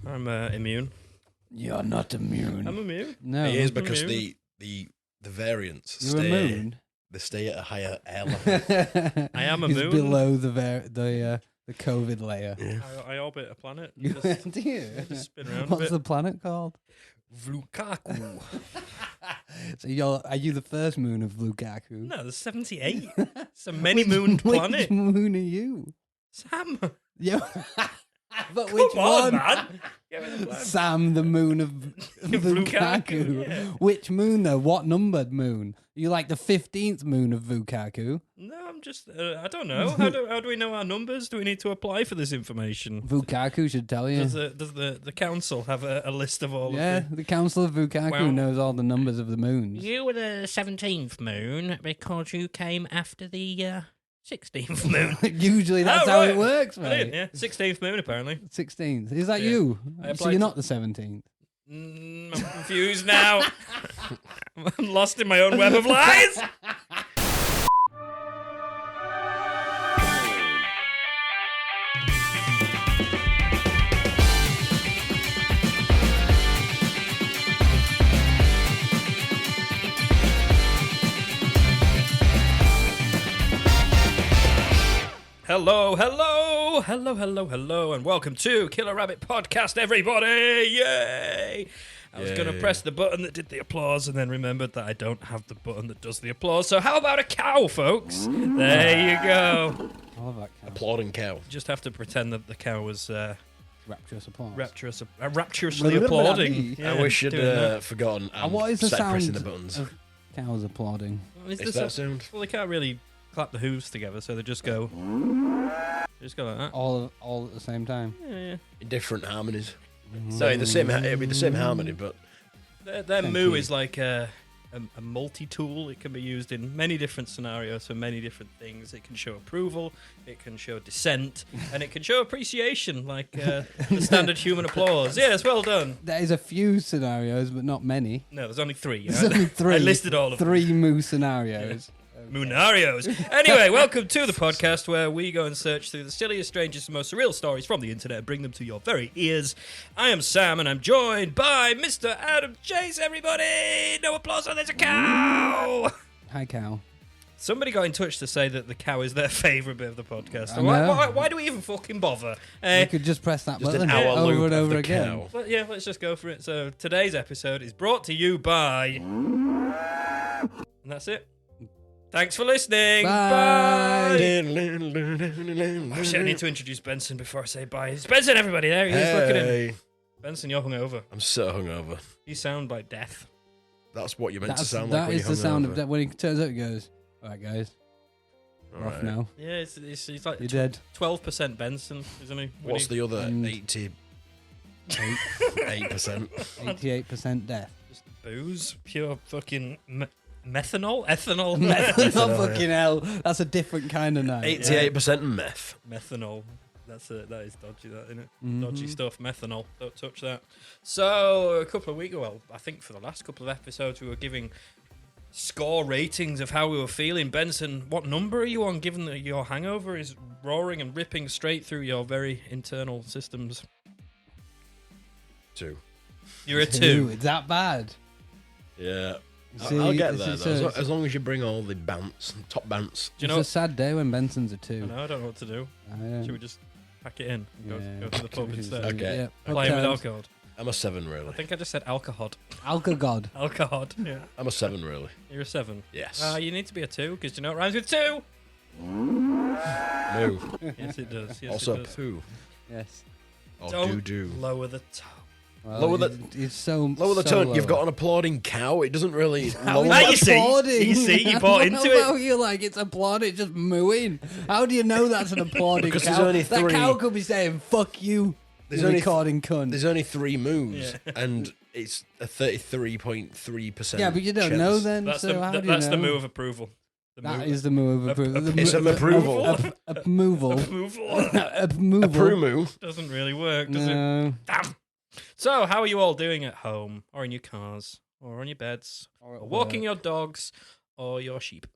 I'm immune. You're not immune. I'm immune. No. It is because immune. the variants You're immune. they stay at a higher air level. I am He's immune. below the COVID layer. Yeah. I orbit a planet. Do you? Just spin around a What's bit. the planet called? Vlukaakoo. So are you the first moon of Vlukaakoo? No, there's 78. It's a many-mooned Which planet. moon are you? Sam. Yeah. But Come which on, one? man. Give me the plan. Sam, the moon of Vlukaakoo, Vlukaakoo. yeah. Which moon, though? What numbered moon? Are you like the 15th moon of Vlukaakoo? No, I'm just... I don't know. How do we know our numbers? Do we need to apply for this information? Vlukaakoo should tell you. Does the council have a list of all Yeah, of the Council of Vlukaakoo Well, knows all the numbers of the moons. You were the 17th moon because you came after the 16th moon. Usually that's how it works, Brilliant, mate. yeah. 16th moon, apparently. 16th. Is that Yeah. you? I So applied you're to- not the 17th. I'm confused now. I'm lost in my own web of lies. Hello, and welcome to Killer Rabbit Podcast, everybody! Yay! I was going to Yay. press the button that did the applause and then remembered that I don't have the button that does the applause. So how about a cow, folks? There you go. I love that cow. Applauding cow. Just have to pretend that the cow was Rapturous applause. rapturously applauding. I wish you'd doing that. forgotten and what is the started pressing sound the buttons. of cows applauding? Is Is this that sound? well, they can't really clap the hooves together, so they just go... They just go like that. All at the same time. Yeah. In different harmonies. Mm. No, the same. It'd be the same harmony, but Their Thank moo you. is like a multi-tool. It can be used in many different scenarios for many different things. It can show approval, it can show dissent, and it can show appreciation, like the standard human applause. Yes, well done. There is a few scenarios, but not many. No, there's only three. There's only three. I listed all of them. Three moo scenarios. Moonarios. Anyway, welcome to the podcast where we go and search through the silliest, strangest, and most surreal stories from the internet and bring them to your very ears. I am Sam, and I'm joined by Mr. Adam Chase, everybody! No applause, oh, there's a cow! Hi, cow. Somebody got in touch to say that the cow is their favourite bit of the podcast. I Why, know. why do we even fucking bother? You could just press that just button an hour over loop and of over the again. cow. But yeah, let's just go for it. So today's episode is brought to you by... And that's it. Thanks for listening. Bye. Oh, shit, I need to introduce Benson before I say bye. It's Benson, everybody. There he is. Look at him. Hey, Benson, you're hungover. I'm so hungover. You sound like death. That's what you're meant to That's, sound like that when is you're the sound hungover. of that. When he turns up, he goes, all right, guys, we're off Alright. now. Yeah, he's like You're dead. 12% Benson, isn't he? What's the other And- 88%? 88% death. Just booze? Pure fucking methanol? Ethanol? Methanol, fucking hell. That's a different kind of night. 88% meth. Methanol. That is dodgy, that, isn't it? Mhm. Dodgy stuff, methanol. Don't touch that. So, a couple of weeks ago, well, I think for the last couple of episodes, we were giving score ratings of how we were feeling. Benson, what number are you on, given that your hangover is roaring and ripping straight through your very internal systems? 2. You're a Two. 2. It's that bad. Yeah. See, I'll get this there, is though. so- As long as you bring all the bounce, top bounce. Do you It's know? a sad day when Benson's a I 2. know, I don't know what to do. Should we just pack it in? Go to the pub We should instead. just- Okay. Yeah. Playing with Pub alcohol. I'm a 7, I really. think I just said alcohol. Alcohol. Alcohol. Yeah. I'm a 7, really. You're a 7. Yes. You need to be a 2 because you know it rhymes with 2. Moo. Yes, it does. Yes, Also it does. poo. Yes. Or Don't doo-doo. lower the tone. Well, Lower the- it's so Lower the so tone. You've low. got an applauding cow. It doesn't really How lower is Ah, that you see? applauding? You see? You bought into it. How you like it's applauding, just mooing? How do you know that's an applauding Because cow? there's only That 3. cow could be saying "fuck you," There's you only recording cunt. There's only 3 moves, Yeah. and it's a 33.3%. Yeah, but you don't know then. That's, so how do you that's know? the move of approval. The That move- is the move of approval. The It's mo- an approval. A approval. approval. A prumu. Doesn't really work, does it? No. Damn. So, how are you all doing at home, or in your cars, or on your beds, or walking your dogs, or your sheep?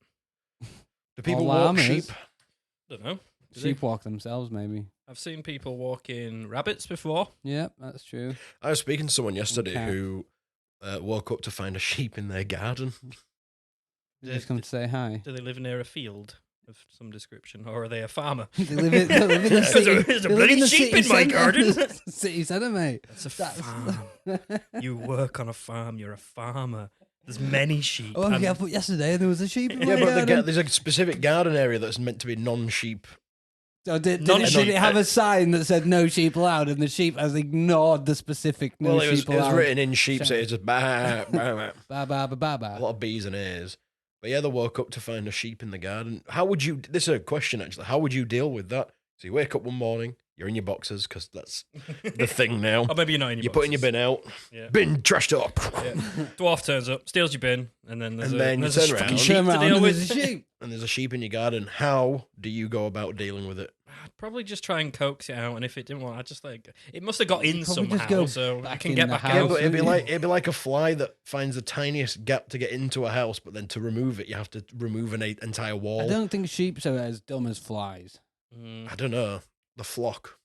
Do people Or walk llamas. sheep? I don't know. Do Sheep walk themselves, maybe. I've seen people walking rabbits before. Yeah, that's true. I was speaking to someone yesterday Okay. who woke up to find a sheep in their garden. They just come to say hi. Do they live near a field of some description, or are they a farmer? They live in the city. There's a they live bloody the sheep city in my centre. garden. City centre, mate. That's a farm. You work on a farm. You're a farmer. There's many sheep. Oh, and- yeah, but yesterday there was a sheep in my Yeah, but garden. there's a specific garden area that's meant to be non-sheep. So did Non-sheep. it have a sign that said no sheep allowed, and the sheep has ignored the specific no Well, it was sheep allowed? written in sheep, so it's just bah, bah, bah. Ba ba ba ba A ba. lot of B's and A's. But yeah, they woke up to find a sheep in the garden. How would you? This is a question actually. How would you deal with that? So you wake up one morning, you're in your boxers because that's the thing now. Or maybe you're not in your You're putting your boxes. bin out. Yeah. Bin trashed up. Yeah. Dwarf turns up, steals your bin, and then there's And a, then you there's a turn fucking around. sheep Turn to around deal and with. there's a sheep. And there's a sheep in your garden. How do you go about dealing with it? I'd probably just try and coax it out, and if it didn't want, I'd just it must have got in You'd probably just somehow, go so I back can in get the back house. Yeah, out. but it'd be wouldn't you? like a fly that finds the tiniest gap to get into a house, but then to remove it, you have to remove an entire wall. I don't think sheep are as dumb as flies. I don't know. The flock,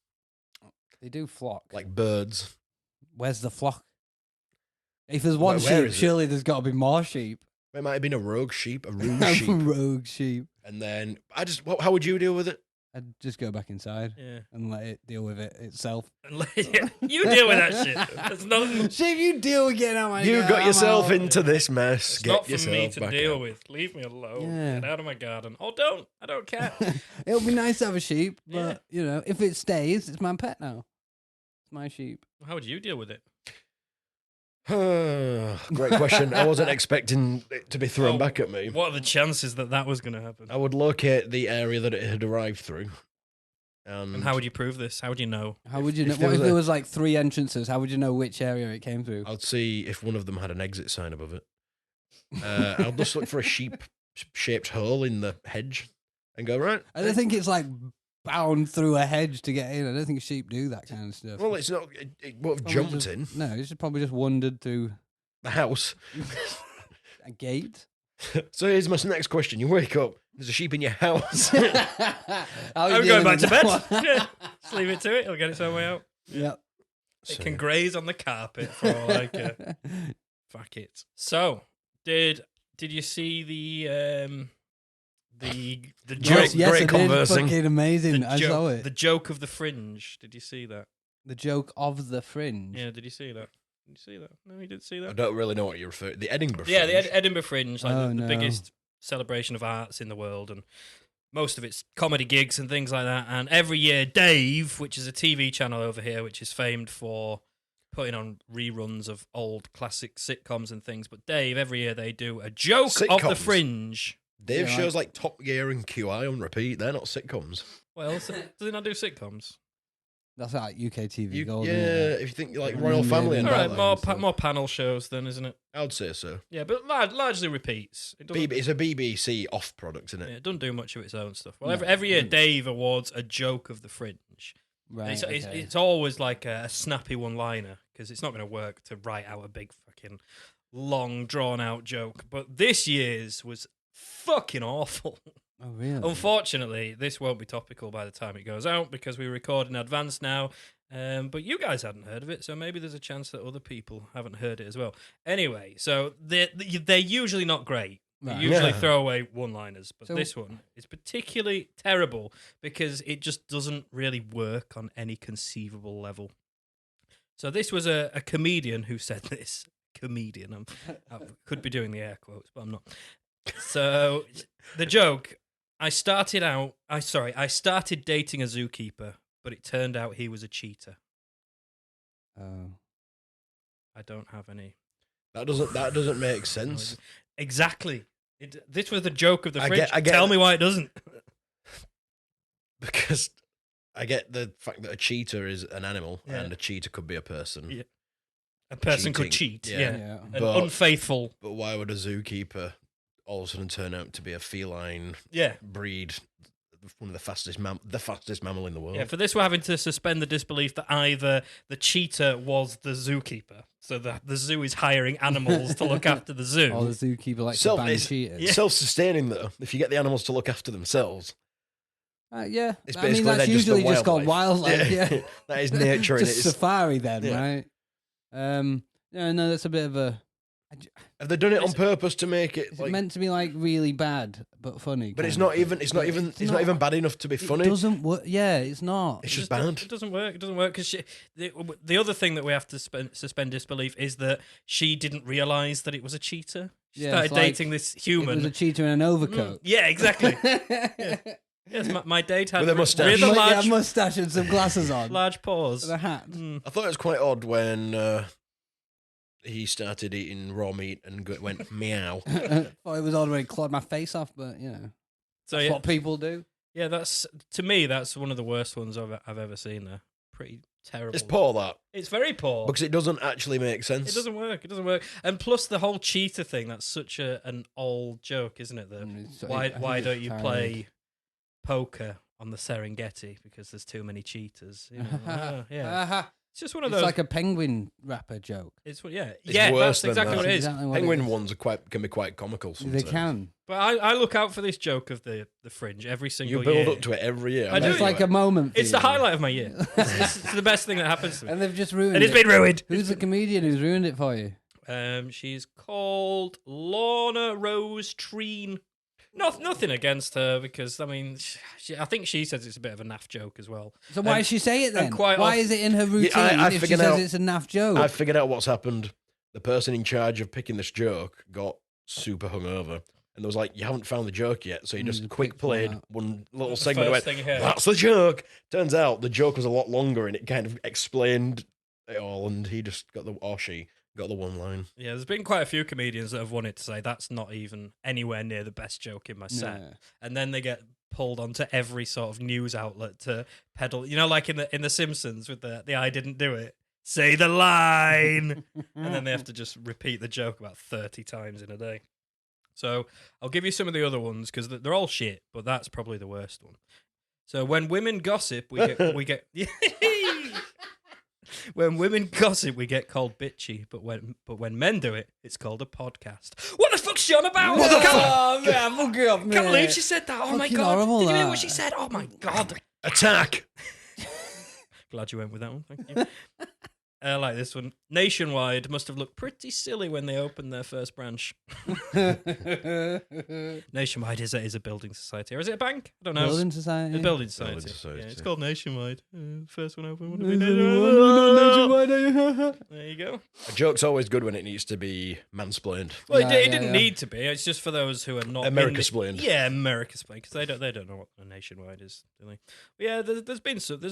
They do flock. like birds. Where's the flock? If there's one Where sheep, is it? surely there's got to be more sheep. It might have been a rogue sheep, a rude sheep. Rogue sheep. And then how would you deal with it? I'd just go back inside Yeah. and let it deal with it itself. You deal with that shit. It's not, Sheep, you deal with getting out my You garden. got I'm yourself out. into this mess. it's Get not for yourself me to back deal out. with. Leave me alone. Yeah. Get out of my garden. Oh, don't. I don't care. It'll be nice to have a sheep, but Yeah. you know, if it stays, it's my pet now. It's my sheep. How would you deal with it? Great question. I wasn't expecting it to be thrown Oh, back at me. What are the chances that that was going to happen? I would locate the area that it had arrived through. And how would you prove this? How would you know? How would you know? If there What if was there a- was like 3 entrances? How would you know which area it came through? I'd see if one of them had an exit sign above it. I'll just look for a sheep-shaped hole in the hedge and go, right. I don't think it's like bound through a hedge to get in. I don't think sheep do that kind of stuff. Well, it's not. It would have Probably jumped just- in No, it's just probably just wandered through the house. a gate. So here's my next question. You wake up, there's a sheep in your house. How are you I'm going dealing back to with bed. that one? Yeah. Just leave it to it. It'll get its own way out. Yep. It can graze on the carpet for all I care. Fuck it. So, did you see the joke? Yes, I great did. conversing. Fucking amazing. I saw it. The joke of the fringe. Did you see that? The joke of the fringe. Yeah, did you see that? Did you see that? No, you didn't see I that. don't really know what you're referring to. The Edinburgh Yeah, the Fringe. Edinburgh Fringe, like Oh, the no. biggest celebration of arts in the world, and most of it's comedy gigs and things like that. And every year, Dave, which is a TV channel over here, which is famed for putting on reruns of old classic sitcoms and things, but Dave, every year they do a joke of the Sitcoms? Fringe. Dave Yeah, shows like Top Gear and QI on repeat. They're not sitcoms. Well, so, does he not do sitcoms? That's like UK TV Gold. yeah, isn't it? if you think like Yeah, Royal Family and All Yeah, right, that, more so- more panel shows then, isn't it? I would say so. Yeah, but largely repeats. It doesn't, It's a BBC off product, isn't yeah, it? it doesn't do much of its own stuff. Well, No, every year it doesn't. Dave awards a joke of the Fringe. Right. It's, okay. it's always like a snappy one-liner because it's not going to work to write out a big fucking long drawn-out joke. But this year's was fucking awful. Oh, really? Unfortunately, this won't be topical by the time it goes out because we record in advance now. But you guys hadn't heard of it, so maybe there's a chance that other people haven't heard it as well. Anyway, so they're usually not great. They Right. usually Yeah. throw away one-liners, but So- this one is particularly terrible because it just doesn't really work on any conceivable level. So this was a comedian who said this. Comedian. I could be doing the air quotes, but I'm not. So the joke, I started dating a zookeeper, but it turned out he was a cheater. Oh. I don't have any. That doesn't make sense. Exactly. This was the joke of the I fridge. get Tell that. me why it doesn't. Because I get the fact that a cheetah is an animal Yeah. and a cheetah could be a person. Yeah. A person could Cheating, cheat. yeah. Yeah. Yeah. An But- unfaithful. But why would a zookeeper all of a sudden turn out to be a feline Yeah. breed, one of the fastest mammal in the world? Yeah, for this, we're having to suspend the disbelief that either the cheetah was the zookeeper, so that the zoo is hiring animals to look after the zoo. Or the zookeeper likes to Self- bang it's- cheaters. Yeah. Self-sustaining though. If you get the animals to look after themselves, Yeah. It's I mean, basically that's then just the usually just called wildlife. wildlife. Yeah. That is nature in Just its... safari then, Yeah. right? No, that's a bit of a... Have they done it on purpose to make it Is like... it meant to be like really bad but funny? But it's kind of not thing? even. It's not But even. it's It's not even bad enough to be funny. It doesn't work. Yeah, it's not. It's just It bad. doesn't work. It doesn't work because the other thing that we have to suspend disbelief is that she didn't realise that it was a cheetah. She Yeah, started it's like dating this human. It was a cheetah in an overcoat. Yeah, exactly. Yes, my date had With a moustache. really large, Mustache and some glasses on. large paws. And a hat. I thought it was quite odd when he started eating raw meat and went meow. Thought it was odd when he clawed my face off, but So that's yeah, what people do. yeah, that's to me that's one of the worst ones I've ever seen. There, pretty terrible. It's poor that It's very poor. because it doesn't actually make sense. It doesn't work. It doesn't work. And plus the whole cheetah thing, that's such an old joke, isn't it? That I why think don't it's you tired. play poker on the Serengeti because there's too many cheetahs? You know? Yeah. It's just one of It's those. like a penguin rapper joke. It's It's yeah, worse that's than exactly that. what it is. Exactly what Penguin it is. ones can be quite comical sometimes. They can. But I look out for this joke of the Fringe every single You build year. up to it every year. I do. It's like a moment. For It's the you. highlight of my year. It's the best thing that happens to me. And they've just ruined And it. it's been ruined. Who's the comedian who's ruined it for you? She's called Lorna Rose Treen. Nothing against her because I mean, I think she says it's a bit of a naff joke as well. So why does she say it then? and quite Why often- is it in her routine I if she figured says out- it's a naff joke? I figured out what's happened. The person in charge of picking this joke got super hungover. And there was like, you haven't found the joke yet. So he just Mm, quick picked one played out. one little The segment and first went, thing he heard. that's the joke. Turns out the joke was a lot longer and it kind of explained it all. And he just got she got the one line. Yeah, there's been quite a few comedians that have wanted to say that's not even anywhere near the best joke in my set, Yeah. and then they get pulled onto every sort of news outlet to peddle. You know, like in the Simpsons with the I didn't do it. Say the line, and then they have to just repeat the joke about 30 times in a day. So I'll give you some of the other ones because they're all shit, but that's probably the worst one. So when women gossip, we get. When women gossip, we get called bitchy, but when men do it, it's called a podcast. What the fuck's she on about? Oh, man, fuck it up, Can't mate. believe she said that. Oh my Fucking god! horrible, Did you hear that. what she said? Oh my god! Attack! Glad you went with that one. Thank you. I like this one. Nationwide must have looked pretty silly when they opened their first branch. Nationwide is a building society, or is it a bank? I don't know. Building society. A building society. Building society. Yeah, it's called Nationwide. First one open. Would have been There you go. A joke's always good when it needs to be mansplained. Well, Yeah, it yeah, didn't yeah. need to be. It's just for those who are not America-splained. Yeah, America-splained, because they don't know what a Nationwide is, do they? But yeah, there's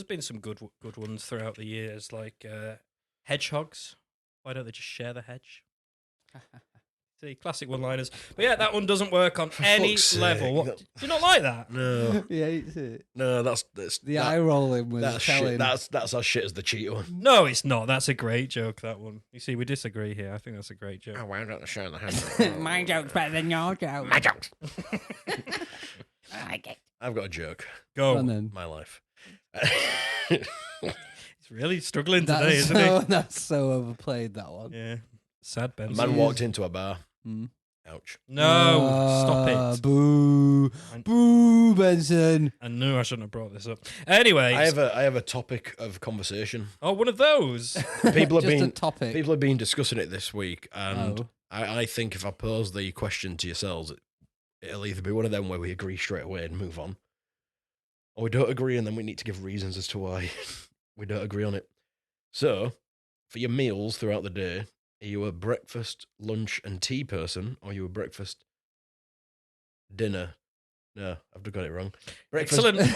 been some good ones throughout the years, like hedgehogs. Why don't they just share the hedge? See, classic one-liners. But yeah, that one doesn't work on any fuck's sake. level. What, do you not like that? No, He hates it. no, that's The eye rolling was that's telling. shit. That's as shit as the cheetah one. No, it's not. That's a great joke, that one. You see, we disagree here. I think that's a great joke. why don't they show the hand? My joke's better than your joke. My joke. I like it. I've got a joke. Go. Go on then. My life. He's really struggling today, isn't That's so overplayed, that one. he? Yeah. Sad Ben. A man walked into a bar. Mm. Ouch. No, stop it. Boo. Boo, Benson. I knew I shouldn't have brought this up. Anyway, I have a topic of conversation. one of those. People have Just a been topic. people have been discussing it this week, and Oh. I think if I pose the question to yourselves, it'll either be one of them where we agree straight away and move on, or we don't agree and then we need to give reasons as to why we don't agree on it. So, for your meals throughout the day, are you a breakfast, lunch, and tea person, or are you a breakfast, dinner? No, I've got it wrong. Breakfast. Excellent.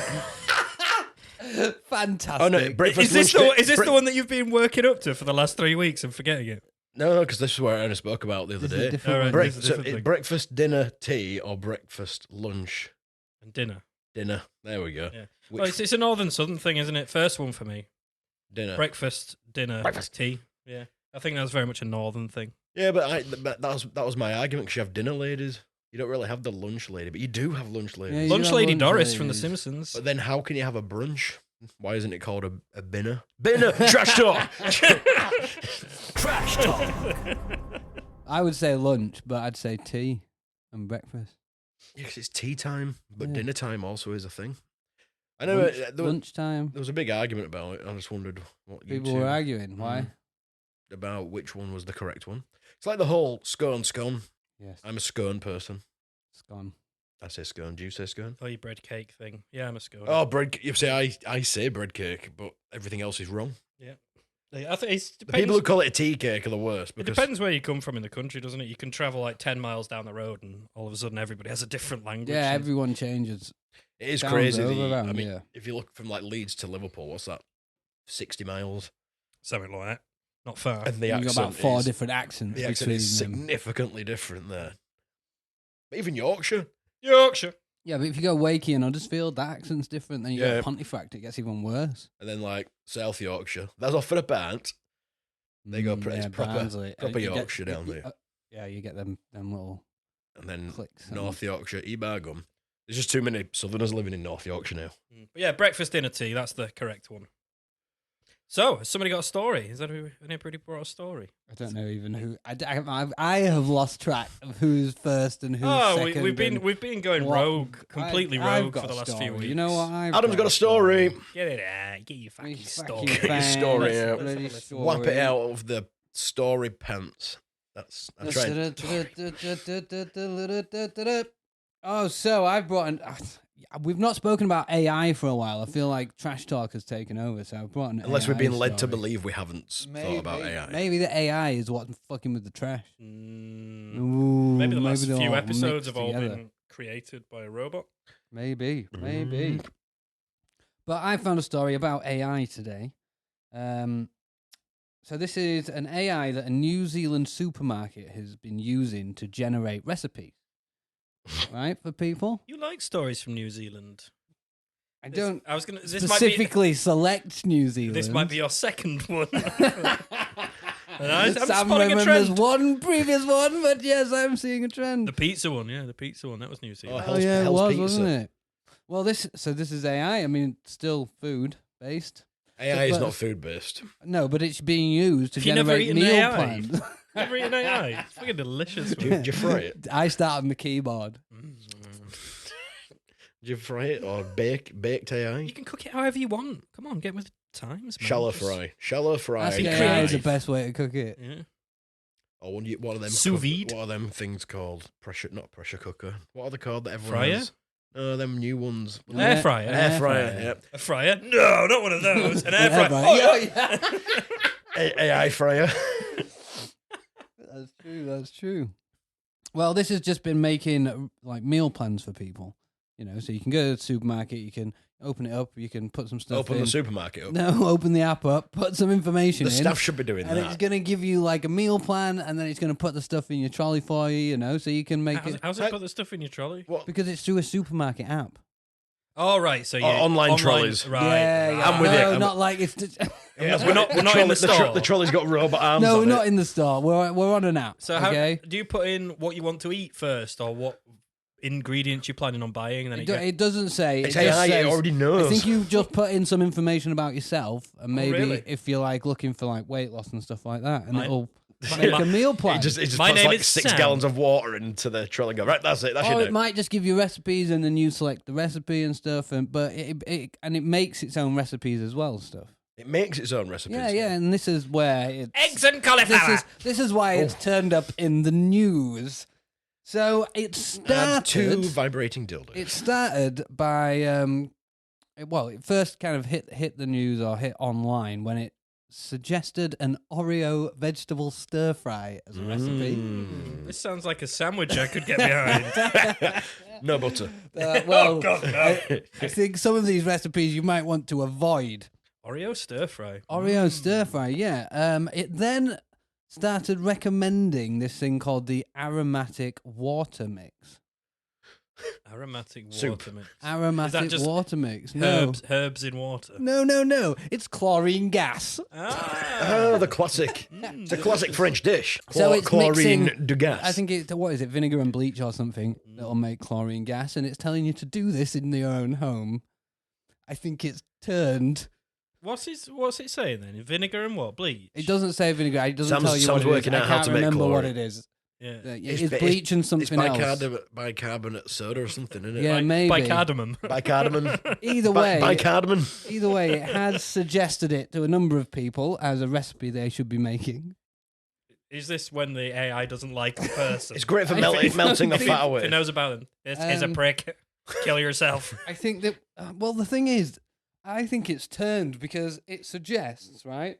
Fantastic. Oh no, breakfast. Is this lunch, the one that you've been working up to for the last 3 weeks and forgetting it? No, because this is where I only spoke about the other This is a day. different All right. one. This is a different thing. Breakfast, dinner, tea, or breakfast, lunch, And dinner. dinner. There we go. Yeah. Which- Well, it's a northern southern thing, isn't it? First one for me. dinner. Breakfast, dinner, Breakfast. tea. Yeah. I think that's very much a northern thing. Yeah, but that was my argument because you have dinner ladies. You don't really have the lunch lady, but you do have lunch ladies. Yeah, you Lunch have Lady lunch Doris from The ladies. Simpsons. But then how can you have a brunch? Why isn't it called a binner? Binner! Trash talk! Trash talk! I would say lunch, but I'd say tea and breakfast. Yeah, 'cause it's tea time, but Yeah. dinner time also is a thing. I know Lunchtime. there was a big argument about it. I just wondered what you People two- were arguing. Why? about which one was the correct one. It's like the whole scone. Yes. I'm a scone person. Scone. I say scone. Do you say scone? Oh, your bread cake thing. Yeah, I'm a scone. Oh, bread. You say I say bread cake, but everything else is wrong. Yeah. I think it The depends. people who call it a tea cake are the worst. It Because depends where you come from in the country, doesn't it? You can travel like 10 miles down the road and all of a sudden everybody has a different language. Yeah, and- everyone changes. it is Sounds crazy. over I mean, yeah. if you look from like Leeds to Liverpool, what's that? 60 miles. Something like that. Not far. And the You've accent got about 4 is, different accents the accent between is them. significantly different there. But even Yorkshire. Yorkshire. Yeah, but if you go Wakey and Huddersfield, that accent's different. Then you Yeah. go Pontefract, it gets even worse. And then like South Yorkshire. That's off for a band. They go it's proper Barnsley. proper You get- Yorkshire down there. Yeah, you get them little And then clicks. North Yorkshire, Ebargum. There's just too many Southerners living in North Yorkshire now. But yeah, breakfast, dinner, tea. That's the correct one. So, has somebody got a story? Is that anybody brought a story? I don't know even who. I have lost track of who's first and who's second. we've been going what- rogue, completely I've rogue got for the a last story. few weeks. You know what? Adam's got a story. Get it out. Get your fucking Me story. fucking Get your story fan. out. Bloody Let's story. Whap it out of the story pants. I'm trying. Oh, so I've brought an. We've not spoken about AI for a while. I feel like Trash Talk has taken over, so I've brought an Unless AI we're being led to story. believe we haven't thought about AI. Maybe the AI is what's fucking with the trash. Ooh, Maybe the last they're few all episodes mixed have all together. been created by a robot. Maybe. But I found a story about AI today. So this is an AI that a New Zealand supermarket has been using to generate recipes, right, for people. You like stories from New Zealand? I don't I was gonna. specifically select New Zealand. This might be your second one. And I'm Sam spotting a remembers trend. one previous one, but yes, I'm seeing a trend. The pizza one, yeah, the pizza one. That was New Zealand. Hell's- yeah, it Hell's was, Pizza. wasn't it? Well, this is AI. I mean, it's still food based. AI is But- not food based. No, but it's being used to Have you never generate eaten meal AI? plans. Never eaten AI. It's fucking delicious. Do man. you fry it? I start on the keyboard. Do you fry it or baked AI? You can cook it however you want. Come on, get with the times, man. Shallow Just- fry. Shallow fry. I think Be AI creative. is the best way to cook it. Yeah. Or what are them? Sous vide? What are them things called? Not pressure cooker. What are they called that everyone Fryer? has? No, them new ones. Air fryer. Air fryer. Yep. A fryer? No, not one of those. An air Air fryer. fryer. Oh, Yeah, AI fryer. That's true. Well, this has just been making like meal plans for people. You know, so you can go to the supermarket, you can open it up, you can put some stuff Open in. the supermarket up. No, open the app up, put some information The in. staff should be doing and it's that. going to give you like a meal plan, and then it's going to put the stuff in your trolley for you, so you can make it. How's it put the stuff in your trolley? What? Because it's through a supermarket app. Oh, right. So yeah, online trolleys. Right. yeah, right. I'm with no, you. not like it's. Yeah, We're not in the store. The trolley's got robot arms. No, on we're it. not in the store. We're on an app. So how okay? do you put in what you want to eat first, or what ingredients you're planning on buying? And then It doesn't say. It's it just AI. says, It already knows. I think you just put in some information about yourself, and maybe really? if you're like looking for like weight loss and stuff like that, and Mine- it'll make a meal plan. It just My puts name like is 6 Sam. gallons of water into the trolley and go, right, that's it. That's or your it day. might just give you recipes, and then you select the recipe and stuff, but it makes its own recipes as well, stuff. It makes its own recipes. Yeah, and this is where it's eggs and cauliflower. this is why it's turned up in the news. So it Add 2 started. vibrating dildos. It started by it first kind of hit the news or hit online when it suggested an Oreo vegetable stir fry as a recipe. This sounds like a sandwich I could get behind. No butter. Well, God, no. I think some of these recipes you might want to avoid. Oreo stir fry. Oreo stir fry, yeah. It then started recommending this thing called the aromatic water mix. Aromatic Soup. water mix. Aromatic just water mix. No. Herbs in water. No. It's chlorine gas. Oh, the classic. It's a classic French dish. So it's chlorine mixing- de gas. I think it's, what is it, vinegar and bleach or something that'll make chlorine gas, and it's telling you to do this in your own home. I think it's turned. What's it saying then? Vinegar and what? Bleach? It doesn't say vinegar. It doesn't Sam's- tell you Sam's what it working is. out I how can't to make remember what chlorine. it is. Yeah. It's bleach and something else. Bicarbonate soda or something, isn't it? Yeah, maybe. Bicardamom. Bicardamom. Either way, Bicardamom. either way, it has suggested it to a number of people as a recipe they should be making. Is this when the AI doesn't like the person? It's great for melting the fat away. Who knows about them? It's a prick. Kill yourself. I think that, well, the thing is, I think it's turned because it suggests, right?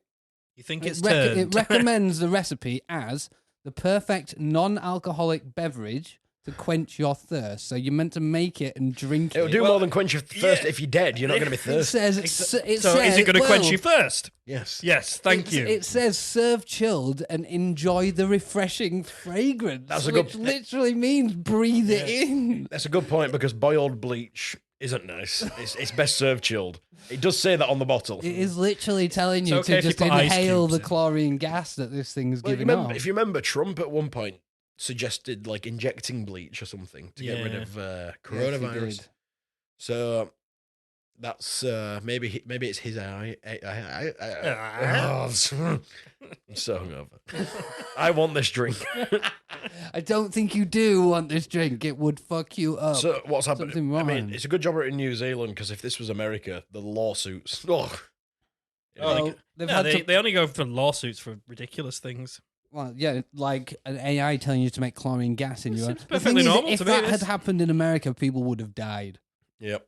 You think it's turned? It recommends the recipe as the perfect non-alcoholic beverage to quench your thirst. So you're meant to make it and drink it. It'll do more than quench your thirst. If you're dead, you're not going to be thirsty. It So says, is it going to quench you first? Yes. Yes, thank you. It says serve chilled and enjoy the refreshing fragrance. That's a which good- literally means breathe it in. That's a good point because boiled bleach isn't nice. It's best served chilled. It does say that on the bottle. It is literally telling you It's okay to if you just put ice inhale cubes the in. chlorine gas that this thing's Well, giving off. if you remember, Trump at one point suggested like injecting bleach or something to get rid of coronavirus. Yes, he did. So that's maybe it's his eye. I'm so hungover. I want this drink. I don't think you do want this drink. It would fuck you up. So what's happening? Something I mean, wrong. it's a good job we're in New Zealand because if this was America, the lawsuits. Oh, Well, they've No, had they, to, they only go for lawsuits for ridiculous things. well, yeah, like an AI telling you to make chlorine gas in your own. Seems The thing perfectly is, normal if to me, that this. had happened in America, people would have died. yep.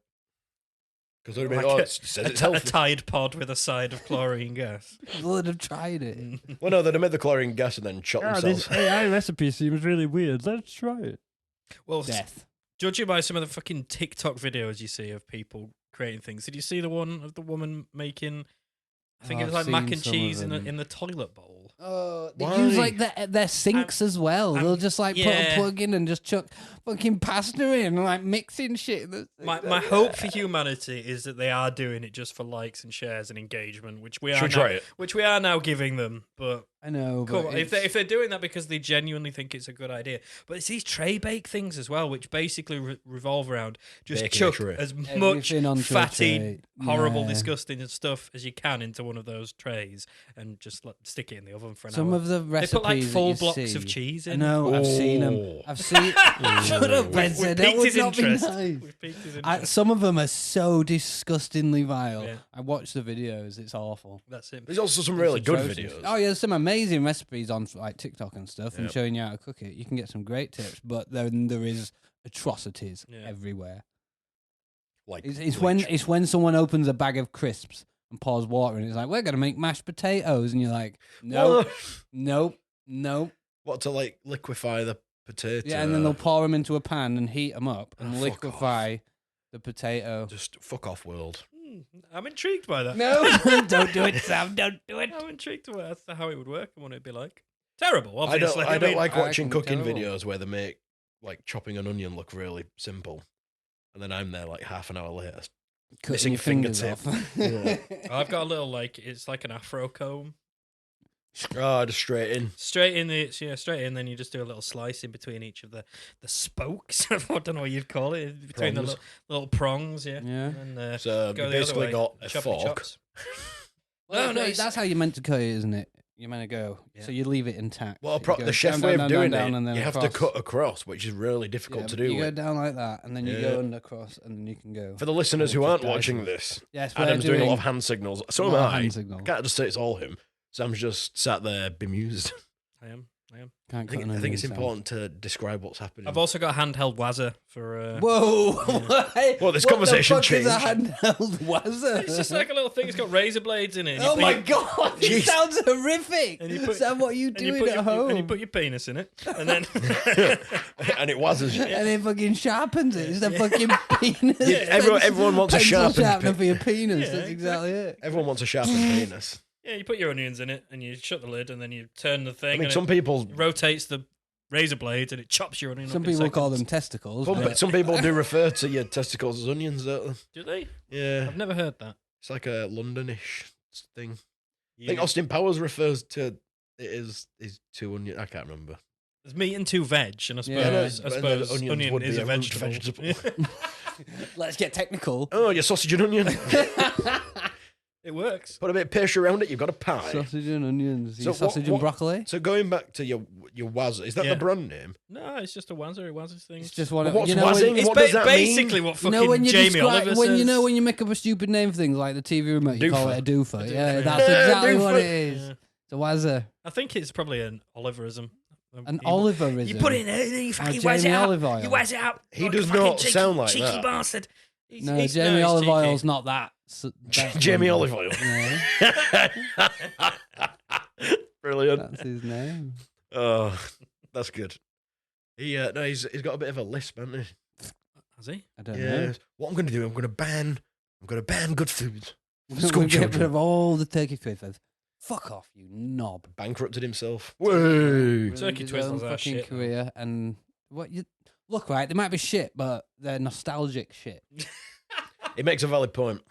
Because they'd be Like it says it's A healthy. Tide Pod with a side of chlorine gas. People would have tried it. Well, no, they'd have made the chlorine gas and then shot themselves. AI recipe seems really weird. Let's try it. Well, Death. judging by some of the fucking TikTok videos you see of people creating things, did you see the one of the woman making? I think Oh, it was I've like mac seen and some of cheese them. in the toilet bowl. They Why? use like their sinks as well. They'll just like put a yeah. plug in and just chuck fucking pasta in, like mixing shit. My hope for humanity is that they are doing it just for likes and shares and engagement, which we are Should we now, try it? which we are now giving them. But I know, cool. but If they're doing that because they genuinely think it's a good idea, but it's these tray bake things as well, which basically revolve around just Baking a chuck tray. as much Everything onto a fatty, tray. horrible, Yeah. disgusting stuff as you can into one of those trays and just stick it in the oven for an some hour. of the They recipes put like that full you blocks see, of cheese I in. know, I've seen them. Oh. I've seen. Shut up, Benson. That piqued would his not be interest. nice. We've piqued his interest. Some of them are so disgustingly vile. Yeah. I watched the videos. It's awful. That's it. There's also some really It's good atrocious. videos. Oh yeah, there's some amazing recipes on like TikTok and stuff, and Yep. showing you how to cook it. You can get some great tips, but then there is atrocities Yeah. everywhere. Like It's bleach. when someone opens a bag of crisps and pours water in. It's like, we're gonna make mashed potatoes, and you're like, nope, nope. What, to like liquefy the potato? Yeah, and then they'll pour them into a pan and heat them up and Oh, fuck liquefy the potato. just fuck off, world. I'm intrigued by that. No, don't do it, Sam. Don't do it. I'm intrigued as to how it would work and what it'd be like. Terrible, I obviously. don't mean, like I watching reckon cooking terrible. videos where they make like chopping an onion look really simple, and then I'm there like half an hour later. Cutting Missing your fingers fingertip. off. Yeah. I've got a little it's like an afro comb. Oh, just straight in. Straight in, then you just do a little slice in between each of the spokes. I don't know what you'd call it. Between Prongs. the little prongs, yeah. Yeah. And So go you the other basically way. got a Choppy fork. chops. Well, No, that's how you're meant to cut it, isn't it? You're meant to go. Yeah. So you leave it intact. Well, It goes the chef down, way down, of down, doing down, it, and then you have to across. cut across, which is really difficult Yeah, to do. You go down like that, and then you Yeah. go under across, and then you can go. For the listeners who Just aren't dice watching it. this, Yes, we're Adam's doing a lot of hand signals. So am lot of I. hand signals. I can't just say it's all him. Sam's just sat there bemused. I am. Can't I cut an think it's onion, Sam. important to describe what's happening. I've also got a handheld wazzer for. Whoa! Well, this What conversation the fuck is a changed. handheld wazzer? It's just like a little thing. It's got razor blades in it. and you Oh put my your- god! Jeez. It sounds horrific. And you put- Sam, what are you and you doing put at your, home? And you put your penis in it, and then And it was as And it fucking sharpens it. It's the fucking penis. Yeah, everyone wants a pencil sharpened sharpener for your penis. Yeah, That's exactly it. everyone wants a sharpened penis. yeah, you put your onions in it, and you shut the lid, and then you turn the thing. I mean, and some people it rotates the razor blades, and it chops your onion. Some up in people call them seconds. testicles. some, but- some people do refer to your testicles as onions, don't they? Do they? Yeah, I've never heard that. it's like a Londonish thing. I You- think Austin Powers refers to it as his two onions. I can't remember. There's meat and two veg, and I Yeah, suppose, but I then suppose onions onion would be is a a root vegetable. vegetable. Let's get technical. Oh, your sausage and onion. It works. Put a bit of pastry around it, you've got a pie. Sausage and onions. So Sausage what- and broccoli. So going back to your Wazza, is that Yeah. the brand name? No, it's just a Wazza thing. It's just one of What's you know, wazzing? when, It's What does that mean? basically what you fucking know when you Jamie describe Oliver when says. you know when you make up a stupid name for things like the TV remote, you call Doofer. it a doofer. A doofer, Yeah, yeah. that's exactly what Doofer. it is. Yeah. It's a wazza. I think it's probably an Oliverism. An Oliverism. You put it in there and then you fucking Oh, wazz it Jamie out. Olive Oil. You wazz it out. He like a does fucking not cheeky, sound like cheeky that. bastard. No, Jamie he's Olive cheeky. Oil's not that. That's Jamie one. Olive Oil. Yeah, Brilliant. that's his name. Oh, that's good. He's got a bit of a lisp, hasn't he? Has he? I don't Yeah. know. What I'm going to do, I'm going to ban good food. We'll School get rid children. of all the turkey twizzlers. Fuck off, you knob. Bankrupted himself. Ruined Whoa. Turkey his twizzlers own are fucking shit, though. career and what you look right. They might be shit, but they're nostalgic shit. He makes a valid point.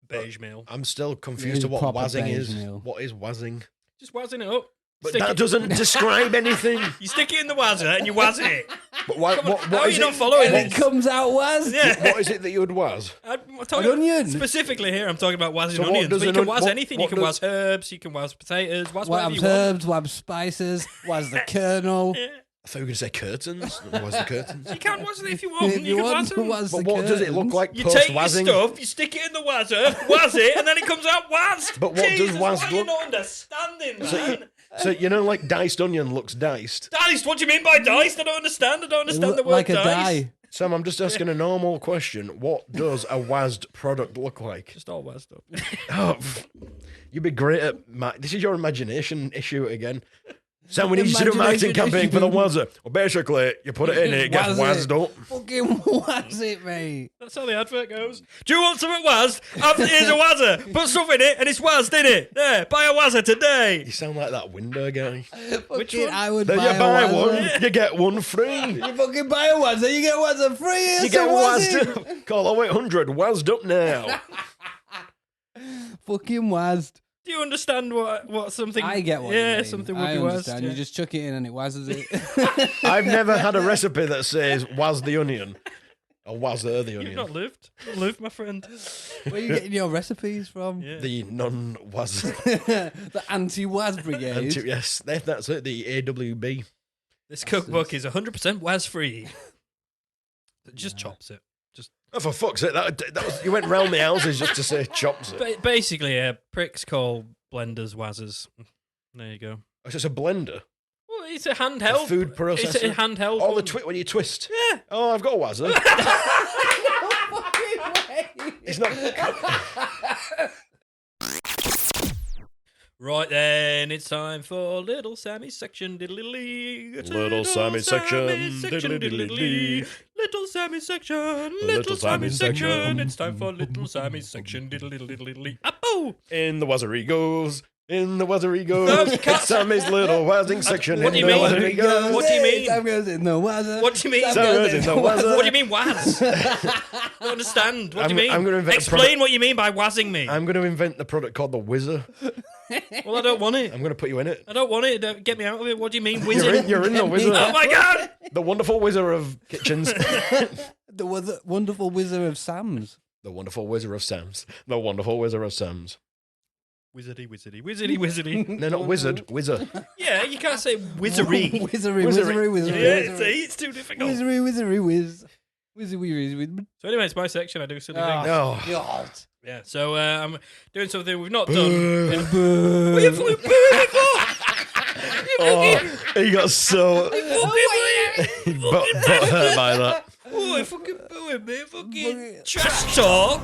Beige meal. I'm still It confused is to what proper wazzing beige is. meal. What is wazzing? Just wazzing it up. But Stick that it- doesn't describe anything. You stick it in the wazzer and you wazz it. But why, Come on, what how are is you it? not following And it this? comes out was. Yeah. What is it that you would wazz? I'm An talking onion. specifically here. I'm talking about wazzing So what onions. does But you an can on- wazz what- anything. what You can does- wazz herbs. You can wazz potatoes. Wazz whatever Wabs you want. herbs, wabs spices, was the kernel. Yeah. I thought you were going to say curtains. Wazz the curtains. You can wazz it if you want. If you can want wazz to them. was But the what does it look curtains. like You post take your wazzing? stuff, you stick it in the wazzer, wazz it, and then it comes out wazzed. But what does Jesus, wazz what are you look- not understanding, So, man? so you know, like diced onion looks diced. Diced? What do you mean by diced? I don't understand. I don't understand the word like a diced. die. Sam, I'm just asking a normal question. What does a wazzed product look like? Just all wazzed up. Oh, you'd be great at this is your imagination issue again. Sam, we need you to do a marketing Imagination campaign for the issue. wazzer. Well, basically, you put it in, it gets Wazz wazzed it. up. Fucking was it, mate? That's how the advert goes. Do you want something wazzed? Here's a wazzer. Put stuff in it, and it's wazzed, in it. There, buy a wazzer today. You sound like that window guy. Which Fucking, one? I would Then buy you buy a one, Wazza. you get one free. You fucking buy a Wazza, you get Wazza free. You It's get a wazzed Wazzy. up. Call 0800 wazzed up now. Fucking Wazzed. Do you understand what something? I get what yeah, you mean. something would I be wazzed. understand. Yeah. You just chuck it in and it wazzes it. I've never had a recipe that says wazz the onion or wazzer the You've onion. not lived. Not lived, my friend. Where are you getting your recipes from? Yeah. The non-wazz. The anti-Waz brigade. Yes, that's it. The AWB. This cookbook is 100% waz free. It just chops it. Oh, for fuck's sake, that was, you went round the houses just to say chops it. Basically, pricks call blenders wazzers. There you go. Oh, so it's a blender. Well, it's a handheld. A food It's processor. a handheld. Oh, the one. when you twist. Yeah. Oh, I've got a wazzer. It's not. Right then, it's time for Little Sammy's section. Diddly-lee. It's Little Sammy's section. Diddly-lee. Little Sammy's section. Little Sammy's section. It's time for Little Sammy's section. Diddly-lee. Apple. In the wazzer he goes. In the wazzer he goes. No, cut. Sammy's little wazzing section. What do in you the mean? wazzer he goes. What do you mean? Sam goes in the Wazza. What do you mean? Sam goes in the Wazza. What do you mean, waz? I don't understand. What do you mean? I'm gonna invent a Explain product- what you mean by wazzing me. I'm going to invent the product called the whizzer. Well, I don't want it. I'm going to put you in it. I don't want it. Don't get me out of it. What do you mean, You're whizzing? in the whizzer. Oh my god! The wonderful whizzer of kitchens. The wonderful Wizard of Sam's. The wonderful whizzer of Sam's. The wonderful whizzer of Sam's. Wizardy, wizardy, wizardy, wizardy. They're not wizard, whizzer. Yeah, you can't say wizzery. Wizzery. Yeah, see, it's too difficult. Wizzery whiz. Wizzery whiz. So anyway, it's my section. I do silly things. Oh. God. Yeah, so I'm doing something we've not done. Boo. What are you fucking booing me for? Oh, he got so Fucking butt hurt by that. Oh, you fucking booing me. Fucking trash talk.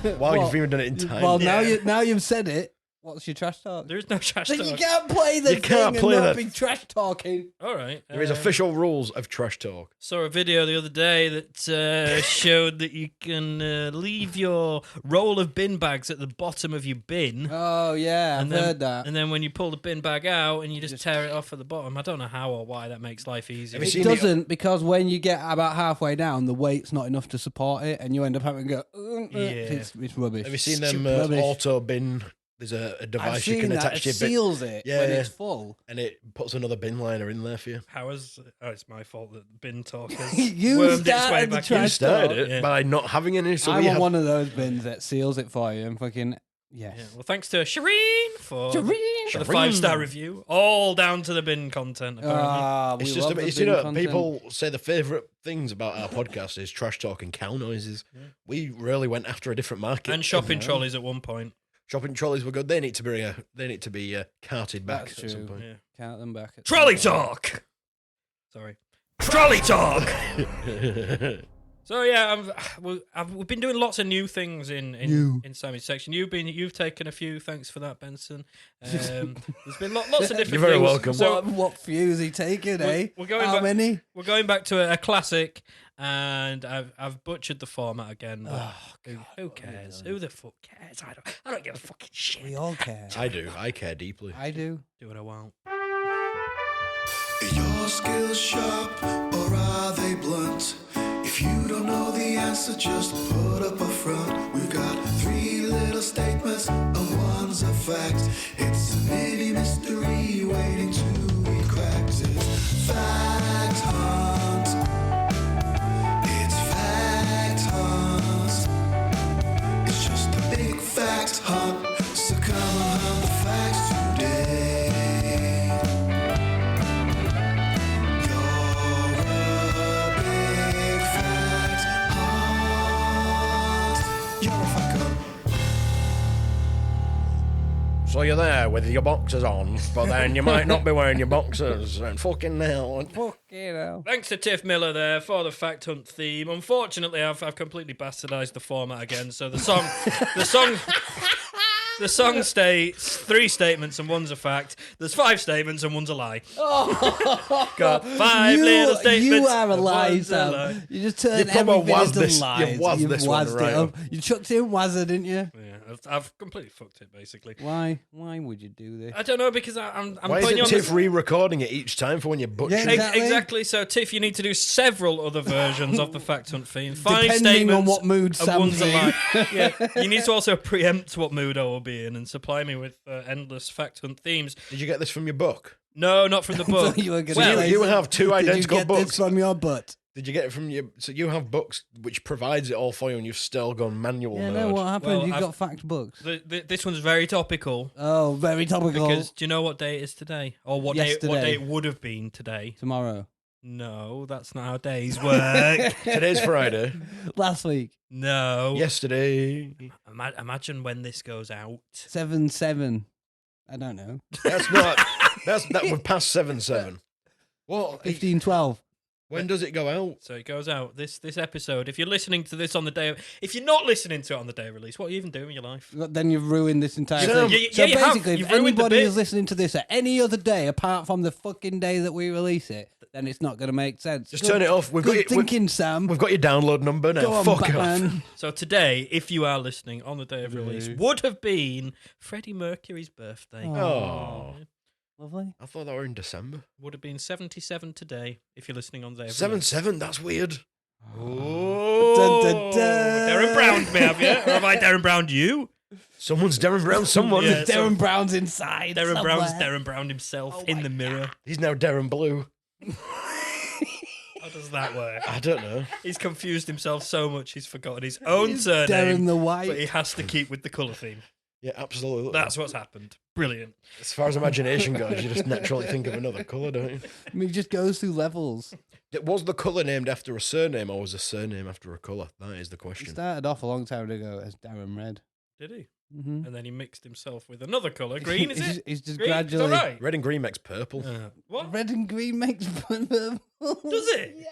Wow, Well, you've even done it in time. Well, Yeah. now you've said it. What's your trash talk? There is no trash So talk. you can't play the You can't thing play and not that. be trash talking. All right. There is official rules of trash talk. Saw a video the other day that showed that you can leave your roll of bin bags at the bottom of your bin. Oh yeah, I've And then, heard that. And then when you pull the bin bag out and you just tear it off at the bottom, I don't know how or why that makes life easier. Have you It seen the- doesn't because when you get about halfway down, the weight's not enough to support it, and you end up having to go. Yeah. It's rubbish. Have you seen them Rubbish. auto bin there's a I've device you seen can that. attach It to your bin, seals it when Yeah. it's full. and it puts another bin liner in there for you. How is? Oh, it's my fault that bin talk has You wormed its way started the back trash in. You started talk. it Yeah. by not having any, so I we want have. one of those bins that seals it for you and fucking yes. Yeah, well, thanks to Shireen for the Shireen. 5-star review, all down to the bin content. Apparently, Ah, we It's just love the it's, bin content. people say the favourite things about our podcast is trash talk and cow noises. Yeah. We really went after a different market. and shopping Yeah. trolleys at one point. Shopping trolleys were good. They need to be carted back That's at some true. point. Yeah. Count them back. At Trolley some point. talk. Sorry, trolley talk. So yeah, we've been doing lots of new things in Sammy's section. You've taken a few. Thanks for that, Benson. There's been lots of different. You're very things. welcome. So What fuse he taking, eh? we're going How back- many? we're going back to a classic, and I've butchered the format again. But Oh, who cares? Who the fuck cares? I don't give a fucking shit. We all care. I do. I care deeply. I do. Do what I want. Are your skills sharp or are they blunt? If you don't know the answer, just put up a front. We've got 3 little statements and one's a fact. It's a mini mystery waiting to be cracked. It's Fact Hunt. It's Fact Hunt. It's just a big fact hunt. So come and hunt the facts today. So you're there with your boxers on, but then you might not be wearing your boxers. And fucking hell. You know. Thanks to Tiff Miller there for the Fact Hunt theme. Unfortunately, I've completely bastardized the format again. So the song states 3 statements and one's a fact. There's 5 statements and one's a lie. Got 5 little statements. You are a and lie, one's a lie. Sam. You just turned You proper everything was into this- lies. you was You've this one wazzed right it up. You chucked in wazza, didn't you? Yeah, I've completely fucked it basically. Why? Why would you do this? I don't know because I'm Why putting you isn't on Tiff re-recording it each time for when you butcher Yeah, it? exactly. Exactly. So, Tiff, you need to do several other versions of the Fact Hunt theme. 5 Depending statements on what mood and Sam's one's a in. lie. Yeah, you need to also preempt what mood I will be in and supply me with endless Fact Hunt themes. Did you get this from your book? No, not from the book. You were gonna Well, say you something. have 2 Did you identical get this books. from your butt? Did you get it from your? So you have books which provides it all for you, and you've still gone manual Yeah, mode. no, what happened? Well, you I've- got fact books. This one's very topical Oh, very topical. because do you know what day it is today? Or what day Yesterday. it would have been today? Tomorrow. No, that's not how days work. Today's Friday. Last week. No. Yesterday. Imagine when this goes out. 7/7. I don't know. That's not. That we're past 7/7. What? 15/12. When does it go out? So it goes out this episode. If you're listening to this on the day, if you're not listening to it on the day of release, what are you even doing in your life? Then you've ruined this entire Sam, thing. Yeah, So you have. basically, if You've ruined the anybody bit. is listening to this at any other day apart from the fucking day that we release it, then it's not going to make sense. Just turn it off. We've got Good your, thinking, Sam. we've got your download number now. Go on, Fuck Batman. off. So today, if you are listening on the day of release, would have been Freddie Mercury's birthday. Oh. Lovely. I thought that were in December. Would have been 77 today if you're listening on the day of 7/7. That's weird. Oh, Dun, dun, dun. Darren Browned me, have you? Or have I Darren Browned you? Someone's Darren Brown. Someone. Yeah. Darren Brown's inside. Darren somewhere. Brown's Darren Browned himself Oh in my the mirror. He's now Darren Blue. How does that work? I don't know. He's confused himself so much he's forgotten his own He's surname, Darren the but he White. has to keep with the colour theme. Yeah, absolutely. That's what's happened. Brilliant. As far as imagination goes, you just naturally think of another colour, don't you? I mean, he just goes through levels. Was the colour named after a surname, or was a surname after a colour? That is the He question. started off a long time ago as Darren Red. Did he? Mm-hmm. And then he mixed himself with another colour. Green, is it? He's just Green? Is that gradually. right? Red and green makes purple. What? Red and green makes purple. Does it? Yeah.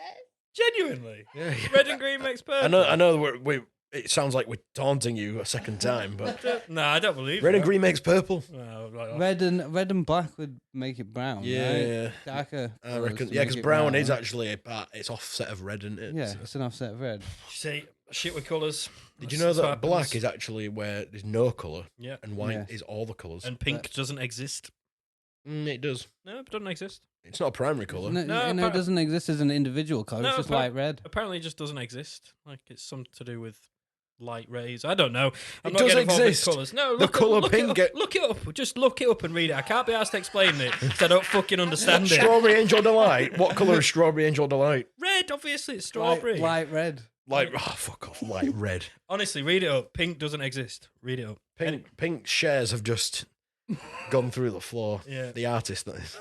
Genuinely? Yeah, Red and green makes purple. I know. It sounds like we're taunting you a second time, but No, I don't believe red and that. green makes purple. No, right. Red and black would make it brown. Yeah, right? yeah. Darker. I colours reckon. to Yeah, make because it brown is right? actually it's offset of red, isn't it? Yeah, So- it's an offset of red. See, shit with colours. Did you know That's what that black happens. is actually where there's no colour Yeah. and white Yes. is all the colours? And pink doesn't exist. It does. No, it doesn't exist. It's not a primary colour. No, No, it doesn't exist as an individual colour. No, It's just appar- light red. Apparently, it just doesn't exist. Like it's something to do with light rays. I don't know. I'm It not does getting involved with exist. colours. No, The look, colour look pink. It up. Look it up. Just look it up and read it. I can't be asked to explain it because I don't fucking understand it. Strawberry Angel Delight. What colour is Strawberry Angel Delight? Red, obviously, it's strawberry. Light red. Like, oh, fuck off. Light red. Honestly, read it up. Pink doesn't exist. Read it up. Pink shares have just gone through the floor. Yeah. The artist, that is.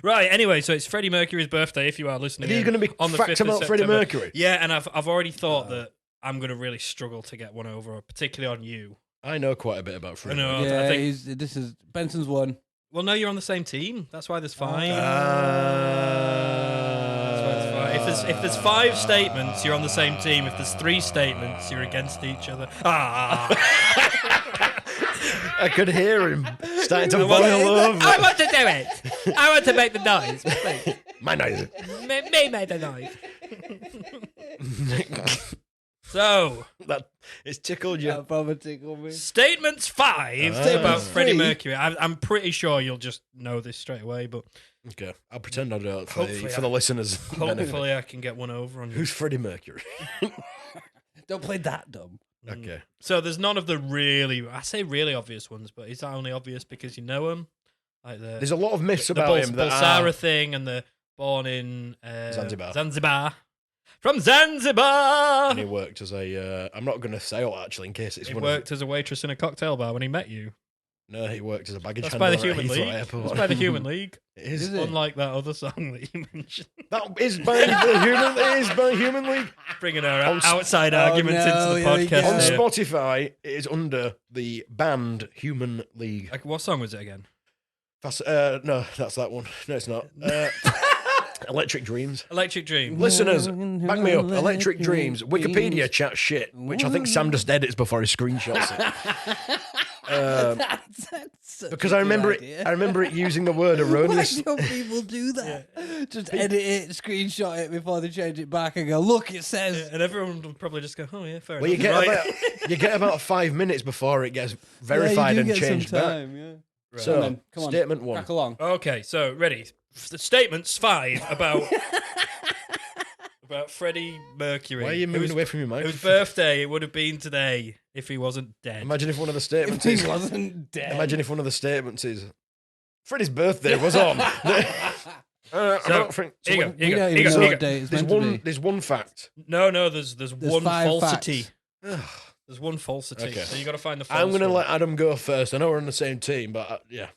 Right, anyway, so it's Freddie Mercury's birthday if you are listening. Are you going to be on the fact 5th of about Freddie September. Mercury? Yeah, and I've already thought that I'm going to really struggle to get one over, particularly on you. I know quite a bit about I Freddie. know. Mercury. Yeah, I think. this is Benson's one. Well, no, you're on the same team. That's why there's 5. Ah. That's why there's 5. If there's 5 statements, you're on the same team. If there's 3 statements, you're against each other. I could hear him starting to I want- boil over. I want to do it. I want to make the noise. Please. My nose. Me make the noise. So, That it's tickled you. That probably tickled me. statements 5 Ah. about Freddie 3. Mercury. I'm pretty sure you'll just know this straight away, but Okay, I'll pretend I don't for Hopefully the I- listeners. benefit. hopefully I can get one over on you. Who's Freddie Mercury? Don't play that dumb. Okay, So there's none of the really, I say really obvious ones, but is that only obvious because you know him? Like there's a lot of myths the about him that Bulsara are. thing and the born in Zanzibar. From Zanzibar. And he worked as a. I'm not going to say it actually in case it's He one. worked as a waitress in a cocktail bar when he met you. No, he worked as a baggage That's handler by the at Human Heathrow League. Airport. That's by the Human League. It is. Is it? Unlike that other song that you mentioned. That is by the Human. It is by Human League. Bringing our On s- outside Oh, arguments no, into the here we podcast. go. On here. Spotify, it is under the band Human League. Like, what song was it again? No, that's that one. No, it's not. Electric Dreams. Electric Dream. Listeners, back me up. Electric Dreams. Wikipedia chat shit, which I think Sam just edits before he screenshots it. That's Because I remember it. I remember it using the word Why erroneous. don't people do that? Just edit it, screenshot it before they change it back and go, look, it says. Yeah, and everyone will probably just go, oh yeah, fair Well, you enough. get Right. you get about 5 minutes before it gets Yeah, verified you do and get some changed back. time, yeah. So, Come on, come on. statement 1. Crack along. Okay, so ready. The statements 5 about Freddie Mercury. Why are you moving away from your Whose microphone? birthday it would have been today if he wasn't dead. Imagine if one of the If statements he is. wasn't dead. Imagine if one of the statements is. Freddie's birthday was on. I don't think. Here you go. We Here you go. don't Here you even go. know Here you what go. day it's There's meant to one. be. There's one fact. No, there's one 5 falsity. facts. There's one falsity. Okay. So you got to find the false I'm going to one. let Adam go first. I know we're on the same team, but yeah.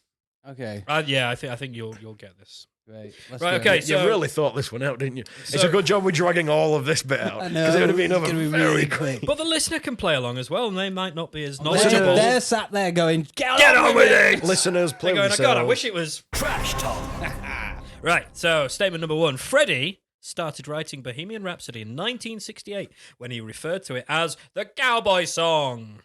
Okay, Yeah, I think you'll get this. great. Let's Right, do okay, it. so- You really thought this one out, didn't you? It's So- a good job we're dragging all of this bit out. I Because know. it would have been it's over gonna be very really quick. But the listener can play along as well, and they might not be as They're, knowledgeable. they're sat there going, get on with it! Listeners, play They're going, with oh God, I yourselves. wish it was trash talk. Right, so statement number 1. Freddie started writing Bohemian Rhapsody in 1968 when he referred to it as the cowboy song.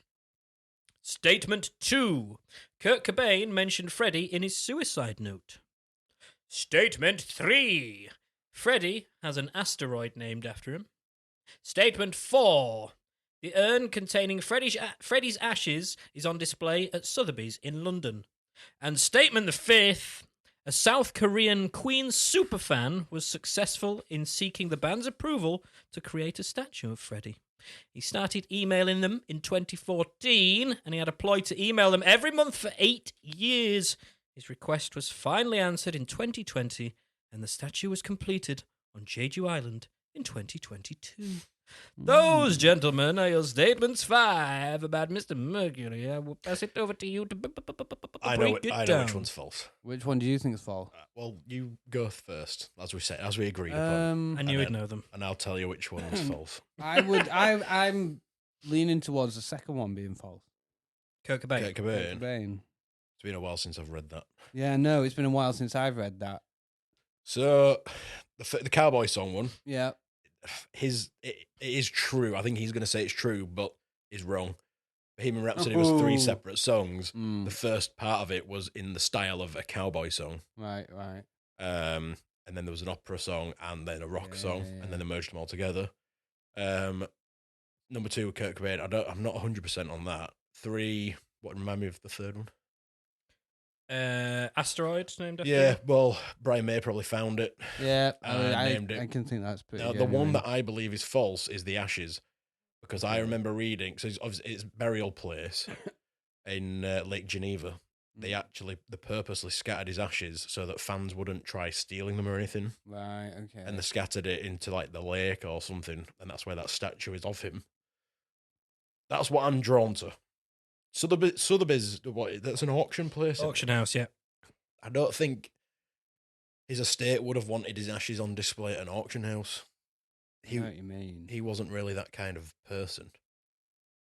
Statement 2. Kurt Cobain mentioned Freddie in his suicide note. Statement 3. Freddie has an asteroid named after him. Statement 4. The urn containing Freddie's ashes is on display at Sotheby's in London. And statement the 5th. A South Korean Queen superfan was successful in seeking the band's approval to create a statue of Freddie. He started emailing them in 2014, and he had a ploy to email them every month for 8 years. His request was finally answered in 2020, and the statue was completed on Jeju Island in 2022. Those, gentlemen, are your statements 5 about Mr. Mercury. I will pass it over to you to I know, break it I know down. which one's false. Which one do you think is false? Well, you go first, as we agreed upon. I knew And he'd know them. And I'll tell you which one's false. I'm leaning towards the second one being false. Kurt Cobain. Kurt Cobain. Cobain. It's been a while since I've read that. Yeah, no, it's been a while since I've read that. So, the cowboy song one, Yeah. it is true. I think he's going to say it's true, but is wrong. Bohemian Rhapsody was 3 Oh. separate songs. Mm. The first part of it was in the style of a cowboy song. Right. And then there was an opera song and then a rock song, Yeah. and then they merged them all together. Number 2, Kurt Cobain. I'm not 100% on that. 3, what remind me of the third one? Asteroid named after Yeah, him? well, Brian May probably found it. Yeah, I named it. I can think that's pretty. Now, the one that I believe is false is the Ashes, because I remember reading. So it's burial place in Lake Geneva. They purposely scattered his ashes so that fans wouldn't try stealing them or anything. Right. Okay. And they scattered it into like the lake or something, and that's where that statue is of him. That's what I'm drawn to. Sotheby's, what? That's an auction place. Auction house, yeah. I don't think his estate would have wanted his ashes on display at an auction house. I know what you mean. He wasn't really that kind of person.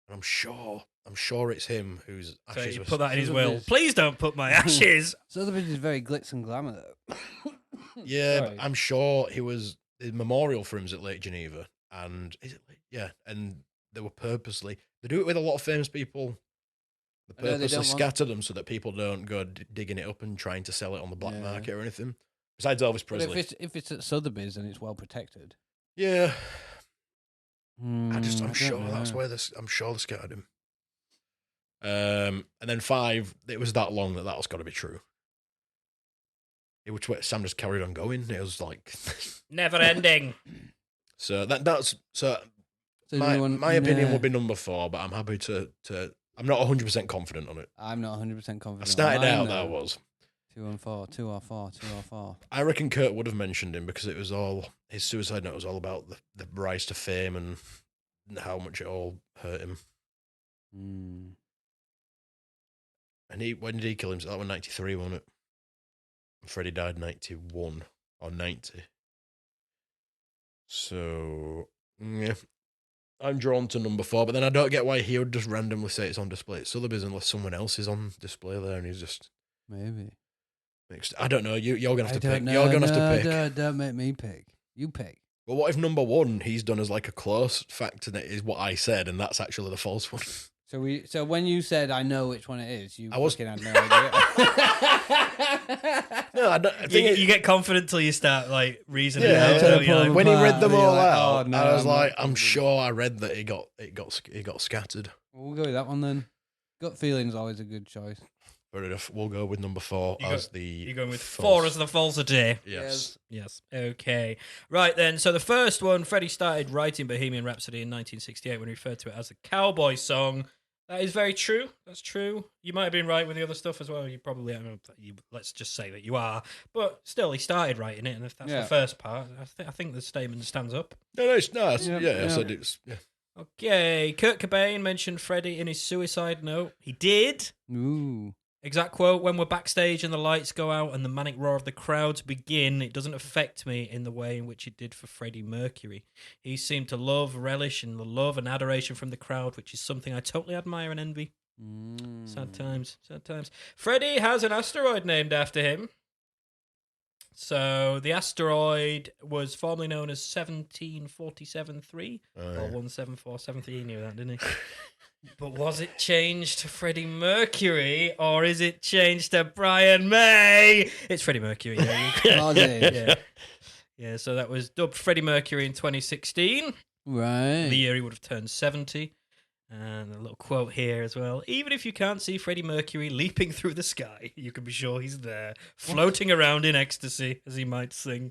And I'm sure it's him whose So ashes you were put that in his will. Sotheby's. Please don't put my ashes. Sotheby's is very glitz and glamour, though. Yeah, Sorry. but I'm sure the memorial for him's at Lake Geneva, and and they were purposely, they do it with a lot of famous people. They I know they purposely don't want- scatter them so that people don't go digging it up and trying to sell it on the black Yeah. market or anything. Besides Elvis But Presley. if it's at Sotheby's, then it's well protected. Yeah, I I'm don't sure know. that's where I'm sure they scattered him. And then 5, it was that long that's got to be true. Which way Sam just carried on going. It was like Never ending. so that's So do my you want- my opinion Nah. would be number 4, but I'm happy to I'm not 100% confident on it. I'm not 100% confident. I started on out mine, that though. was. 2 and 4, 2 or 4, 2 or 4. I reckon Kurt would have mentioned him because it was all his suicide note was all about the rise to fame and how much it all hurt him. And when did he kill himself? That was 93, wasn't it? Freddie died 91 or 90. So, yeah. I'm drawn to number 4, but then I don't get why he would just randomly say it's on display at Sotheby's unless someone else is on display there and he's just Maybe. mixed. I don't know. You're going to have to I pick. don't You're know. going to have to pick. Don't make me pick. You pick. Well, what if number 1 he's done as like a close fact and it is what I said and that's actually the false one? So when you said I know which one it is, you I was- fucking had no idea. No, I don't. I You, think you get confident till you start like reasoning Yeah, out. yeah. don't you? Like, when he read apart, them you're all like, out, oh, no, I was I'm like, not I'm confident. sure I read that it got scattered. We'll go with that one then. Gut feeling's always a good choice. Fair enough. We'll go with number 4 You as go- the. You're going with false. 4 as the falsity. Yes. Yes. Okay. Right then. So the first one, Freddie started writing Bohemian Rhapsody in 1968 when he referred to it as a cowboy song. That is very true. That's true. You might have been right with the other stuff as well. You probably, let's just say that you are. But still, he started writing it, and if that's Yeah. the first part, I think the statement stands up. No, it's nice. Yeah, Yeah, I yeah. said it's. Yeah. Okay. Kurt Cobain mentioned Freddie in his suicide note. He did. Ooh. Exact quote, when we're backstage and the lights go out and the manic roar of the crowds begin, it doesn't affect me in the way in which it did for Freddie Mercury. He seemed to relish in the love and adoration from the crowd, which is something I totally admire and envy. Sad times. Freddie has an asteroid named after him. So the asteroid was formerly known as 17473 or 17473. He knew that, didn't he? But was it changed to Freddie Mercury or is it changed to Brian May? It's Freddie Mercury. Yeah, Was it? yeah. Yeah, so that was dubbed Freddie Mercury in 2016. Right. The year he would have turned 70. And a little quote here as well. Even if you can't see Freddie Mercury leaping through the sky, you can be sure he's there, floating around in ecstasy, as he might sing.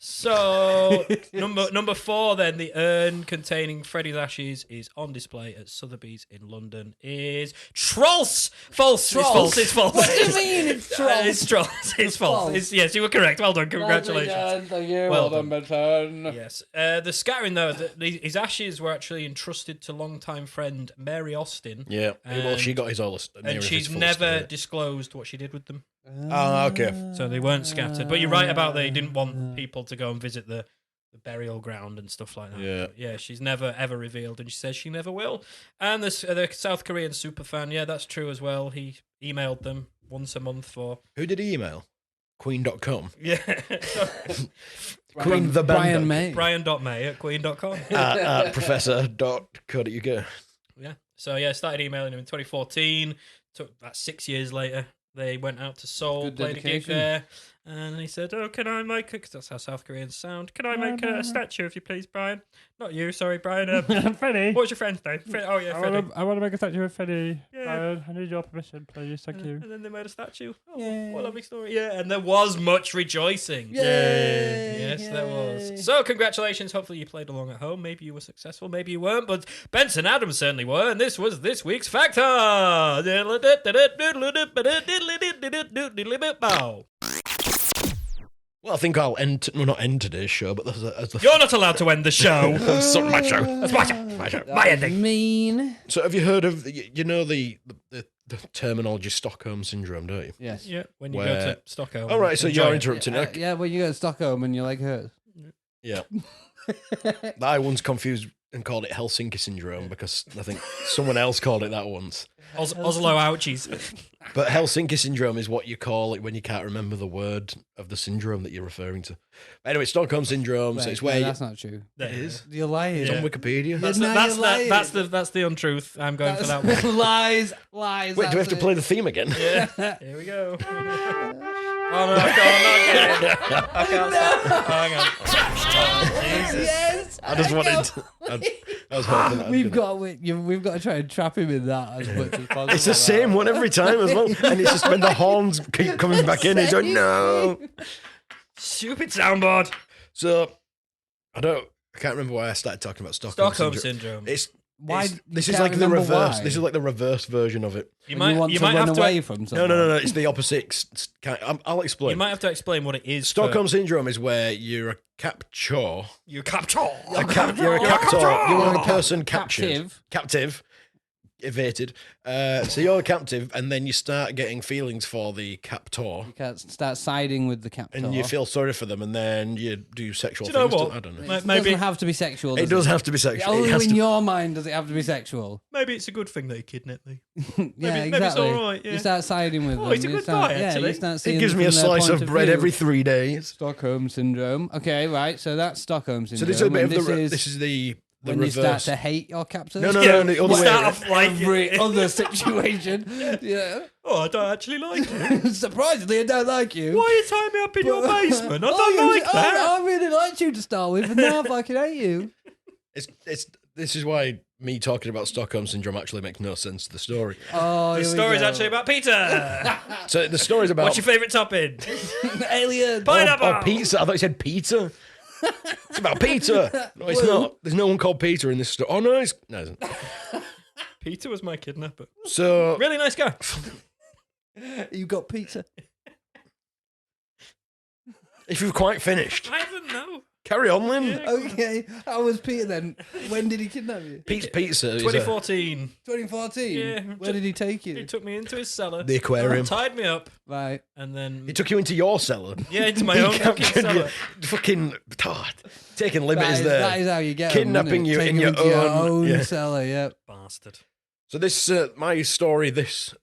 So number 4 then, the urn containing Freddie's ashes is on display at Sotheby's in London. Is false. False. It's false. It's false. What do you mean it's false? It's false. It's false. It's, yes, you were correct. Well done. Congratulations. Thank you. Well Well done, Benson. Yes. The scattering though, his ashes were actually entrusted to longtime friend Mary Austin. Yeah. Well, she got his all. And she's never disclosed what she did with them. Oh, okay. So they weren't scattered. But you're right about they didn't want people to go and visit the burial ground and stuff like that. Yeah. But yeah, she's never ever revealed, and she says she never will. And the South Korean superfan, yeah, that's true as well. He emailed them once a month for Who did he email? Queen.com. yeah. Queen the band. Brian May. Brian.may@queen.com. At professor.co.uk. Yeah. So yeah, started emailing him in 2014. Took about 6 years later. They went out to Seoul, Good played a gig dedication. there, And he said, "Oh, can I make because that's how South Koreans sound. Can I make a statue of you, please, Brian? Not you, sorry, Brian. Freddie. What's your friend's name? Oh yeah, Freddie. I want to make a statue of Freddie. Yeah. Brian, I need your permission, please. Thank you. And then they made a statue. Oh, Yay. what a lovely story. Yeah, and there was much rejoicing. Yay. Yes, there was. So, congratulations. Hopefully, you played along at home. Maybe you were successful. Maybe you weren't. But Benson Adams certainly were. And this was this week's Factor. Well, I think I'll not end today's show, but there's a You're not allowed to end the show. That's not my show. That's my show. My show. My ending. Mean. So have you heard of the terminology Stockholm syndrome, don't you? Yes. Yeah, when you Where- go to Stockholm. All right, so enjoy you're it. interrupting. Yeah, well, you go to Stockholm and your leg hurts. Yeah. I once confused and called it Helsinki syndrome because I think someone else called it that once. Oslo ouchies. But Helsinki syndrome is what you call it when you can't remember the word of the syndrome that you're referring to. Anyway, Stockholm syndrome, so Wait, it's no, where that's not true. it is. You're lying. It's on Wikipedia. That's, Now that's, you're lying. that's the untruth. I'm going for that one. lies. Wait, do we have to play the theme again? Yeah. Here we go. Oh no, I can't. I can't stop. Oh, hang on. Jesus. Yes. I just wanted. I was hoping that We've got to try and trap him in that as much as possible. It's the same one every time as well, and it's just when the horns keep coming back in. He's going, no. Stupid soundboard. So I can't remember why I started talking about Stockholm syndrome. It's Why? this you is can't like the remember reverse. why? This is like the reverse version of it. You When might you want to run have away to. from No, someone. no. It's the opposite. I'll explain. You might have to explain what it is. Stockholm syndrome is where you're a capture. You capture. You're a captor. You're a person captured. Captive. Evaded. So you're a captive, and then you start getting feelings for the captor, You can't start siding with the captor. and you feel sorry for them, and then you do sexual Do you know things. what? I don't know. Ma- It Maybe doesn't have to be sexual. It does have to be sexual. Only It has in to- your mind does it have to be sexual. maybe it's a good thing that he kidnapped me. Yeah, maybe it's exactly. all right, yeah. You start siding with Oh, them. he's a you good start, guy, yeah, actually. you start seeing It gives them me a from their slice point of bread view. every 3 days. Stockholm syndrome. Okay, right. So that's Stockholm So syndrome. this is a bit of and this is the when you start reverse. to hate your captors. No, Yeah, the you other way start around. off like Every other situation. Yeah. Oh, I don't actually like it. Surprisingly, I don't like you. Why are you tying me up in your basement? I Oh, don't you- like that. I really liked you to start with, and now I fucking hate you. It's this is why me talking about Stockholm syndrome actually makes no sense to the story. Oh, The here we story's go. actually about Peter. So the story's about What's your favourite topping? alien. Pineapple. or pizza. I thought you said pizza. It's about Peter. No, it's not. There's no one called Peter in this story. Oh no, it isn't. Peter was my kidnapper. So Really nice guy. You got pizza. if you've quite finished, I haven't know. carry on, Lynn. Yeah. Okay, how was Peter then? When did he kidnap you? Pete's Pizza is 2014. 2014. Yeah. Where did he take He you? took me into his cellar. the aquarium. Tied me up. Right. And then... He took you into your cellar. yeah, into my own fucking cellar. Fucking taking liberties there. That is how you get Kidnapping you in your into own- yeah. cellar. Yeah. Bastard. So this my story this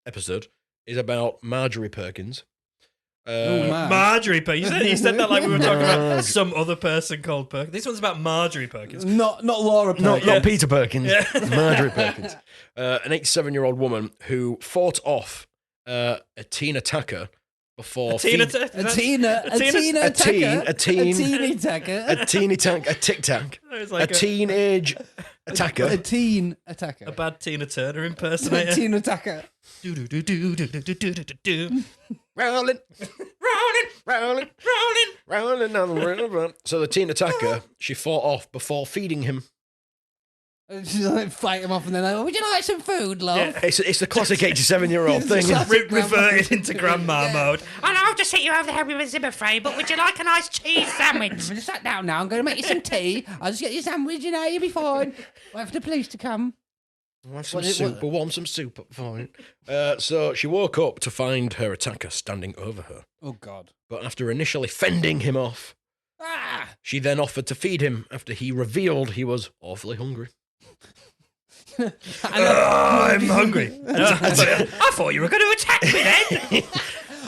episode is about Marjorie Perkins. Oh, man. Marjorie Perkins. You said that like we were talking about some other person called Perkins. This one's about Marjorie Perkins. Not Laura Perkins. Not Peter Perkins, Yeah. Marjorie Perkins. An 87-year-old woman who fought off a teen attacker before A Tina feed- A Tina attacker. a teen- A teeny attacker. a teeny tank, a tic tac, It's a like teenage attacker. A teen attacker. a bad Tina Turner A impersonator. teen attacker. Do-do-do-do-do-do-do-do. Rolling, rolling, rolling down the river. So the teen attacker, she fought off before feeding him. And she's like, fight him off, and then like, would you like some food, love? Yeah. It's the classic 87-year-old thing. Reverted into grandma mode. I know I've just hit you over the head with a Zimmer frame, but would you like a nice cheese sandwich? Just sat down now. I'm going to make you some tea. I'll just get you a sandwich, you know, you'll be fine. Wait for the police to come. We'll have some What it- soup. what- We'll warm some soup up for it. So she woke up to find her attacker standing over her. Oh, God. But after initially fending him off, Ah! she then offered to feed him after he revealed he was awfully hungry. I'm hungry. I thought you were going to attack me then.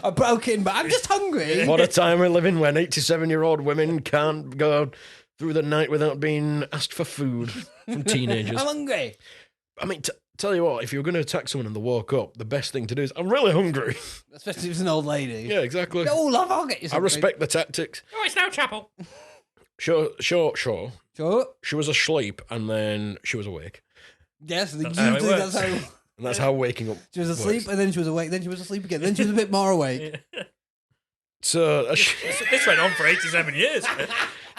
I broke in, but I'm just hungry. What a time we live in when 87-year-old women can't go through the night without being asked for food from teenagers. I'm hungry. I mean, tell you what, if you're going to attack someone and they woke up, the best thing to do is, I'm really hungry. Especially if it's an old lady. Yeah, exactly. Oh, love, I'll get you I something. respect the tactics. Oh, it's no trouble. Sure. Sure. She was asleep and then she was awake. Yes, That's how it usually that's works. how... And that's how waking up She was asleep, works. and then she was awake, then she was asleep again, then she was a bit more awake. So, This went on for 87 years.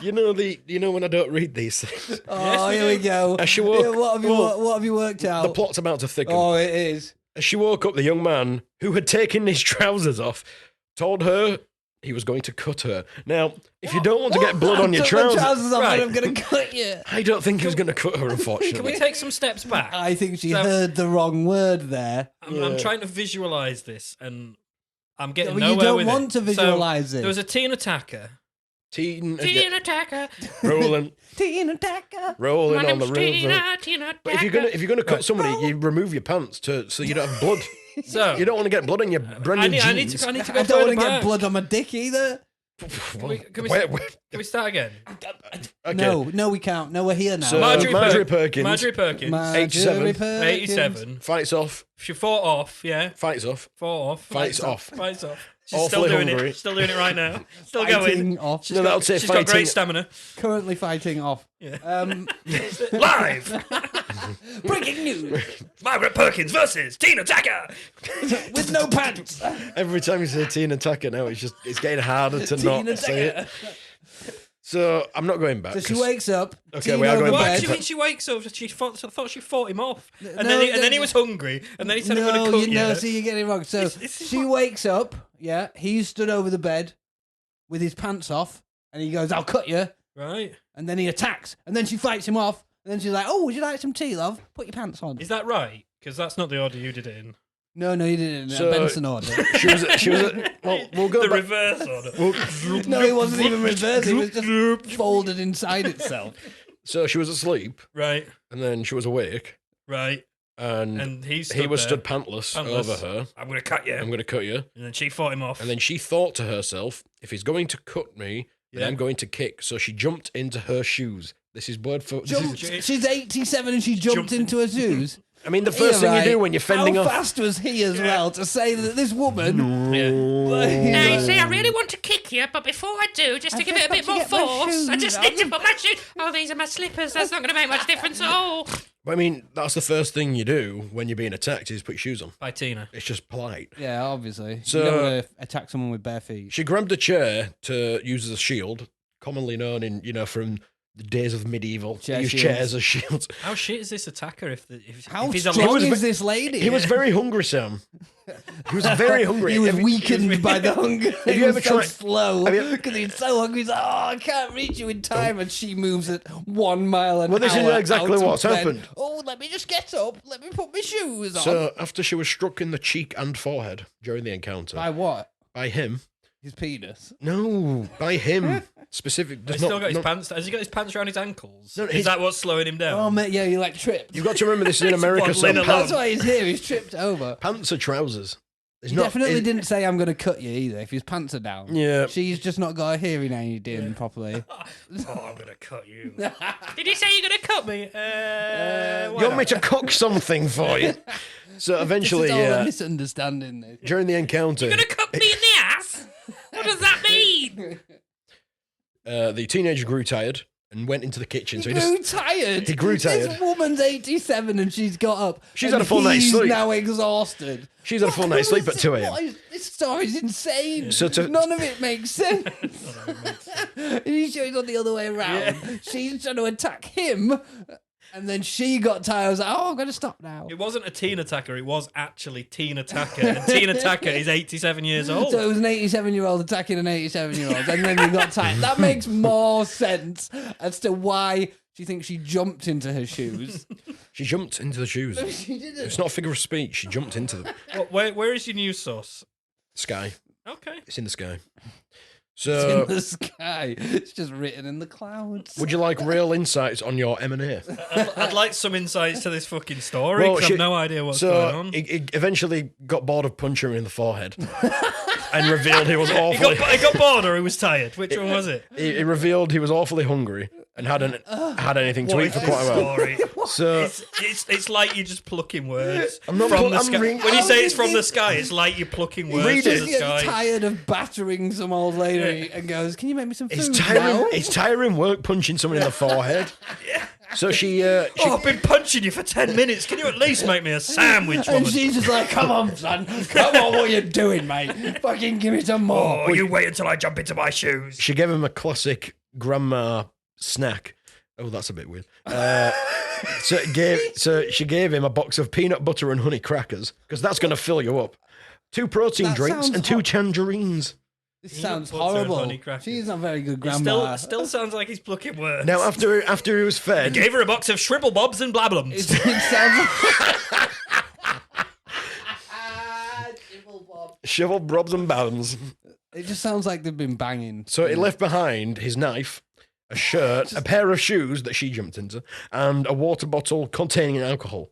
you know when I don't read these things, Oh, here we go. As she woke- Yeah, what have you worked out? the plot's about to thicken. Oh, it is. As she woke up, the young man, who had taken his trousers off, told her he was going to cut her. Now, if you don't want to get blood on your Took my trousers, off, Right. and I'm going to cut you. I don't think he was going to cut her, unfortunately. Can we take some steps back? I think she So- heard the wrong word there. I'm trying to visualize this, and I'm getting But nowhere you don't with want it. to visualize So, it. There was a teen attacker. Teen Tina Tacker. rolling Tina Tacker. My on the name's river. Tina But if you're gonna cut somebody, you remove your pants so you don't have blood. So You don't want to get blood on your brand new I need jeans. to go I don't further want to get back. blood on my dick either. Can we Wait. start again? Okay. No, we can't. No, we're here now. So, Marjorie Perkins. Marjorie Perkins. Marjorie 87. Perkins. 87. Fights off. She fought off, yeah. Fights off. Fought off. Fights off. Fights off. She's Awfully still doing hungry. it. Still doing it right now. Still going. Fighting off. No, that would say She's got fighting. great stamina. Currently fighting off. Yeah. Live! Breaking news. Margaret Perkins versus Tina Tacker! With no pants. Every time you say Tina Tacker now, it's getting harder to Tina not say Tacker. it. So I'm not going back. So she 'cause- wakes up. Okay, Tina we are over going What back bed. do you mean she wakes up? She thought she fought him off. And, No, then he was hungry. And then he said, I'm going to cook you. No, see, you're getting it wrong. So This is she what- wakes up, yeah, he's stood over the bed with his pants off, and he goes, I'll cut you. Right. And then he attacks, and then she fights him off, and then she's like, oh, would you like some tea, love? Put your pants on. Is that right? Because that's not the order you did it in. No, you didn't. So- Benson order. She was. Well, we'll go The back. reverse order. No, it wasn't even reversed. It was just folded inside itself. So she was asleep, Right. and then she was awake, Right. and And he was there. stood pantless over her. I'm going to cut you. I'm going to cut you. And then she fought him off. And then she thought to herself, if he's going to cut me, then Yeah. I'm going to kick. So she jumped into her shoes. This is word for. She's 87 and she jumped into her shoes. I mean, the first thing you do when you're fending How off. fast was he as well to say that this woman... Now, you see, I really want to kick you, but before I do, just to I've give it a just bit got more to get my force, I shoes just on. need to put my shoes... Oh, these are my slippers. That's not going to make much difference at all. But I mean, that's the first thing you do when you're being attacked is put your shoes on. By Tina. It's just polite. Yeah, obviously. So- you don't want to attack someone with bare feet. She grabbed a chair to use as a shield, commonly known from the days of medieval. Chair They use shields. chairs as shields. How shit is this attacker if How he's strong alive? is this lady? He was very hungry, Sam. He was very hungry. He was Have you- weakened by the hunger. He you was ever so tried- slow have you- because he's so hungry. He's like, oh, I can't reach you in time, and she moves at 1 mile an hour. Well, this is exactly out of what's bed. happened. Oh, let me just get up. Let me put my shoes on. So after she was struck in the cheek and forehead during the encounter By what? by him. His penis. No, by him. Specific. He's Does still not, got his not- pants. Has he got his pants around his ankles? No, Is his- that what's slowing him down? Oh, mate, yeah, you like tripped. You've got to remember this is in America, What, so linen That's pants, why he's here. He's tripped over. pants are trousers. It's He not, definitely it- didn't say, I'm going to cut you either, if his pants are down. Yeah. She's just not got a hearing aid in properly. Oh, I'm gonna cut you. Did you say you're going to cut me? You want me to cook something for you? So eventually, This is all a misunderstanding. This. during the encounter, You're going to cut me in the ass? What does that mean? the teenager grew tired and went into the kitchen. So He he grew just tired. he grew tired. This woman's 87 and she's got up. She's and had a full night's he's sleep. now exhausted. she's had a full night's sleep at 2 a.m. This story's insane. So to- None of it makes sense. He's showing on the other way around. She's trying to attack him. And then she got tired. I was like, oh, I'm going to stop now. It wasn't a teen attacker. It was actually Tina Tacker. And Tina Tacker is 87 years old. So it was an 87-year-old attacking an 87-year-old, and then he got tired. That makes more sense as to why she thinks she jumped into her shoes. She jumped into the shoes. She didn't. It's not a figure of speech. She jumped into the Where is your news source? sky. Okay. It's in the sky. It's So, in the sky. It's just written in the clouds. would you like real insights on your M&A? I'd like some insights to this fucking story because I've no idea what's going on. He eventually got bored of punching her in the forehead and revealed he was He awfully. got bored or he was tired. Which one was it? He revealed he was awfully hungry and hadn't had anything to What eat is for this quite a while. story? So It's like you're just plucking words I'm not from the I'm sky. reading- When you say it's from the sky, it's like you're plucking words Read from it. the Gets sky. tired of battering some old lady and goes, "Can you make me some food it's now?" tiring work punching someone in the forehead. So she Oh, I've been punching you for 10 minutes. Can you at least make me a sandwich, And woman? she's just like, "Come on, son. Come on, what you doing, mate? Fucking give me some more." Oh, you wait until I jump into my shoes. she gave him a classic grandma snack. Oh, that's a bit weird. So she gave him a box of peanut butter and honey crackers because that's going to fill you up. 2 protein That drinks sounds and 2 hot. tangerines. This Peanut sounds butter and horrible. honey crackers. She's not very good It grandma. still sounds like he's plucking words. Now, after he was fed, Gave her a box of shrivel bobs and blablums. It sounds shovel brobs and bams. It just sounds like they've been banging. So he left behind his knife, a shirt, a pair of shoes that she jumped into, and a water bottle containing alcohol.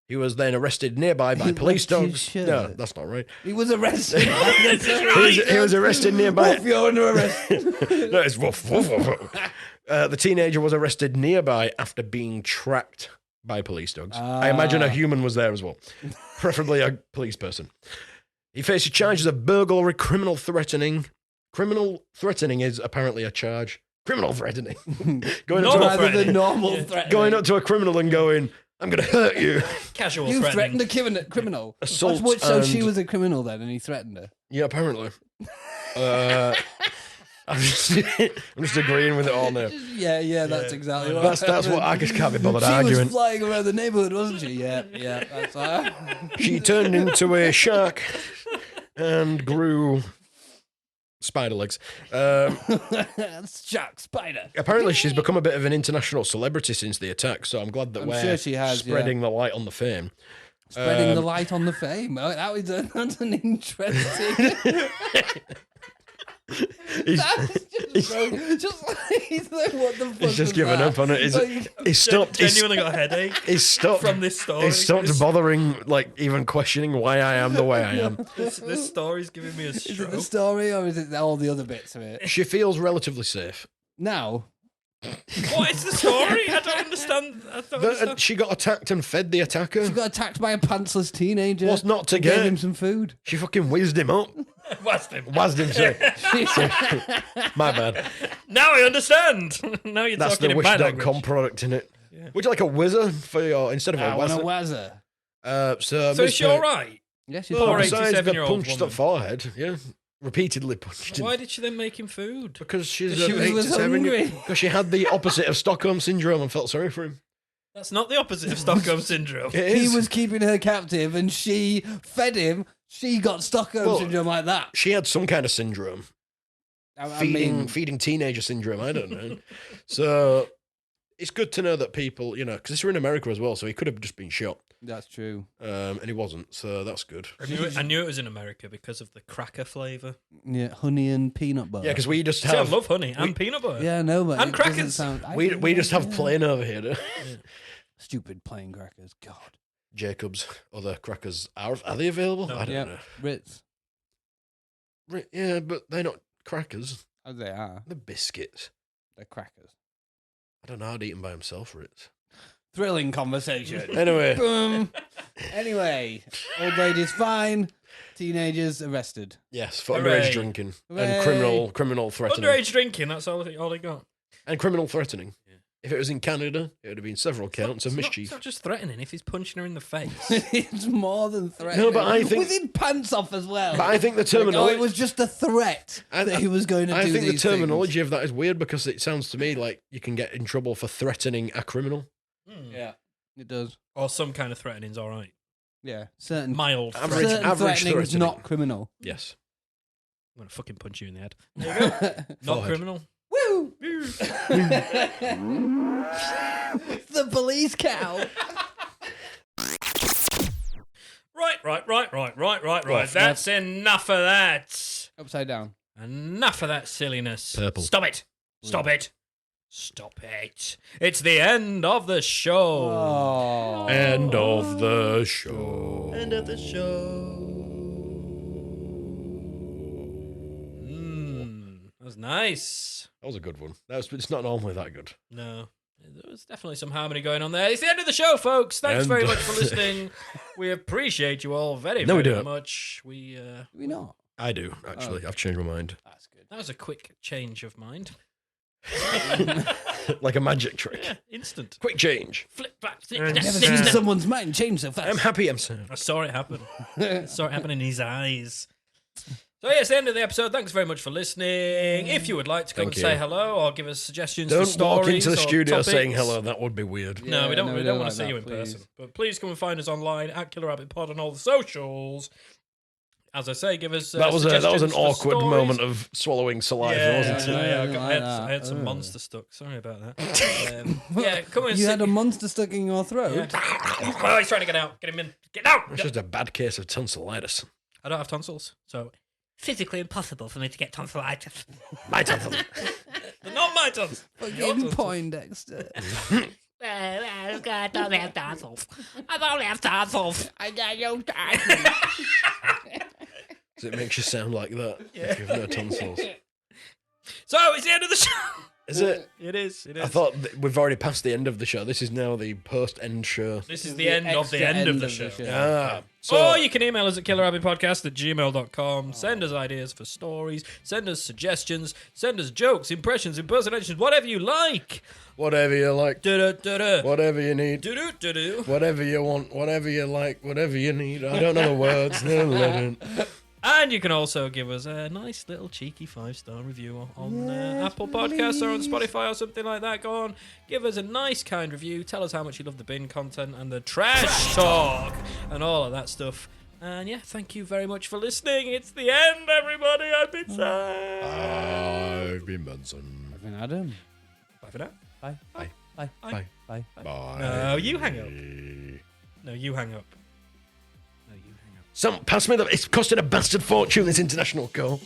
He was then arrested nearby by He police left his dogs. shirt? No, that's not right. He was arrested. He was arrested nearby. Woof, you're under arrest. No, it's woof, woof, woof, woof. The teenager was arrested nearby after being tracked by police dogs. I imagine a human was there as well, preferably a police person. He faces charges of burglary, criminal threatening. Criminal threatening is apparently a charge. Criminal threatening. going, up Normal to, Rather than threatening. normal Yeah. threat. going up to a criminal and going, I'm going to hurt you. Casual You threatening. threatened a criminal. Assault So she and- was a criminal then, and he threatened her. Yeah, apparently. I'm just agreeing with it all now. Yeah, that's exactly what. That's what I just can't be bothered She arguing. was flying around the neighborhood, wasn't she? Yeah, that's her. She turned into a shark and grew spider legs. Shark spider. Apparently, she's become a bit of an international celebrity since the attack, so I'm glad that I'm we're sure she has, spreading the light on the fame. Spreading the light on the fame. Oh, that's an interesting. He's, That's just like, he's like, what the fuck? he's just was given that? up on it. He's stopped. Genuinely got a headache He's stopped from this story. He's stopped This- bothering, like, even questioning why I am the way I am. This story's giving me a Is it stroke. the story or is it all the other bits of it? She feels relatively safe. Now, What is the story? I don't understand. She got attacked and fed the attacker. she got attacked by a pantsless teenager. What's not to Gave get? him some food. She fucking whizzed him up. What's him? Whizzed him, sorry. My bad. Now I understand. Now you're That's talking the in bad Wish.com language. product, in it. Would you like a whizzer for your instead of a I want a whizzer? wazzer. So So is she Mr. all right? Yeah, she's Well, fine. Besides the 87-year-old punched woman. up forehead, yeah, repeatedly punched him. Why did she then make him food? Because she's She was hungry. Because she had the opposite of Stockholm syndrome and felt sorry for him. That's not the opposite of Stockholm syndrome. It He is. was keeping her captive and she fed him. She got Stockholm Well, syndrome like that. She had some kind of syndrome. I Feeding teenager syndrome, I don't know. So it's good to know that people, because this were in America as well, so he could have just been shot. that's true. And he wasn't, so that's good. I knew it was in America because of the cracker flavour. Yeah, honey and peanut butter. Yeah, because we just See, I have love honey and peanut butter. Yeah, no, but And it doesn't crackers. sound. we just have plain over here. stupid plain crackers. God. Jacobs, other crackers are they available? No. I don't Yeah, know. Ritz. Yeah, but they're not crackers. Oh, they are. They're biscuits. They're crackers. I don't know. I'd eat them by himself, Ritz. Thrilling conversation. Anyway, Boom. Anyway, old lady's fine. Teenagers arrested. yes, for Hooray. underage drinking Hooray. and criminal threatening. Underage drinking, that's all they got. And criminal threatening. Yeah. If it was in Canada, it would have been several counts of It's mischief. not just threatening if he's punching her in the face. It's more than threatening. No, but I think- with his pants off as well. But I think the Like, oh, terminology. it was just a threat that he was going to I do think the these terminology of that is weird because it sounds to me like you can get in trouble for threatening a criminal. things. Yeah, it does. Or some kind of threatening's all right. Yeah, certain Mild. Average- threat. certain average threatening's threatening. not criminal. Yes. I'm going to fucking punch you in the head. There you go. Not Forehead. criminal. Woo! The police cow. Right. That's enough of that. Upside down. Enough of that silliness. Purple. Stop it. Stop it. It's the end of the show. Oh. End of the show. End of the show. That was was nice. That was a good one. It's not normally that good. No. There was definitely some harmony going on there. It's the end of the show, folks. Thanks very much for listening. We appreciate you all very much. We not. I do, actually. I've changed my mind. That's good. That was a quick change of mind. Like a magic trick. Yeah, instant. Quick change. Flip back. I've never seen someone's mind change so fast. I'm happy I'm sad. I saw it happen. I saw it happen in his eyes. So, yeah, it's the end of the episode. Thanks very much for listening. If you would like to come and say hello or give us suggestions for Don't stories walk into the or studio topics. saying hello. That would be weird. No, we don't want like to see that, you in please. person. But please come and find us online at Killer Rabbit Pod on all the socials. As I say, give us That was suggestions an for awkward stories. moment of swallowing saliva, wasn't it? I had some monster stuck. Sorry about that. Yeah, come and You sit. had a monster stuck in your throat? Yeah. Oh, he's trying to get out. Get him in. Get out. It's just a bad case of tonsillitis. I don't have tonsils, so Physically impossible for me to get tonsillitis. My tonsils. they're not my tonsils. Your Fucking tonsils. Poindexter. I don't have tonsils. I don't have tonsils. I got no tonsils. So it makes you sound like that. If you have no tonsils. So it's the end of the show. Is it? It is. I thought we've already passed the end of the show. This is now the post-end show. This is the end of the end of the show. So, Or you can email us at killerrabbitpodcast@gmail.com. Send us ideas for stories. Send us suggestions. Send us jokes, impressions, impersonations, whatever you like. whatever you like, Du-du-du-du. whatever you need, Du-du-du-du. whatever you want, whatever you like, whatever you need. I don't know the words. And you can also give us a nice little cheeky 5-star review on Apple Podcasts or on Spotify or something like that. Go on, give us a nice kind review. Tell us how much you love the bin content and the trash talk and all of that stuff. And yeah, thank you very much for listening. It's the end, everybody. I've been Sam. I've been Benson. I've been Adam. Bye for now. Bye. Bye. Bye. Bye. Bye. Bye. No, you hang up. No, you hang up. Pass me the. It's costing a bastard fortune, this international call.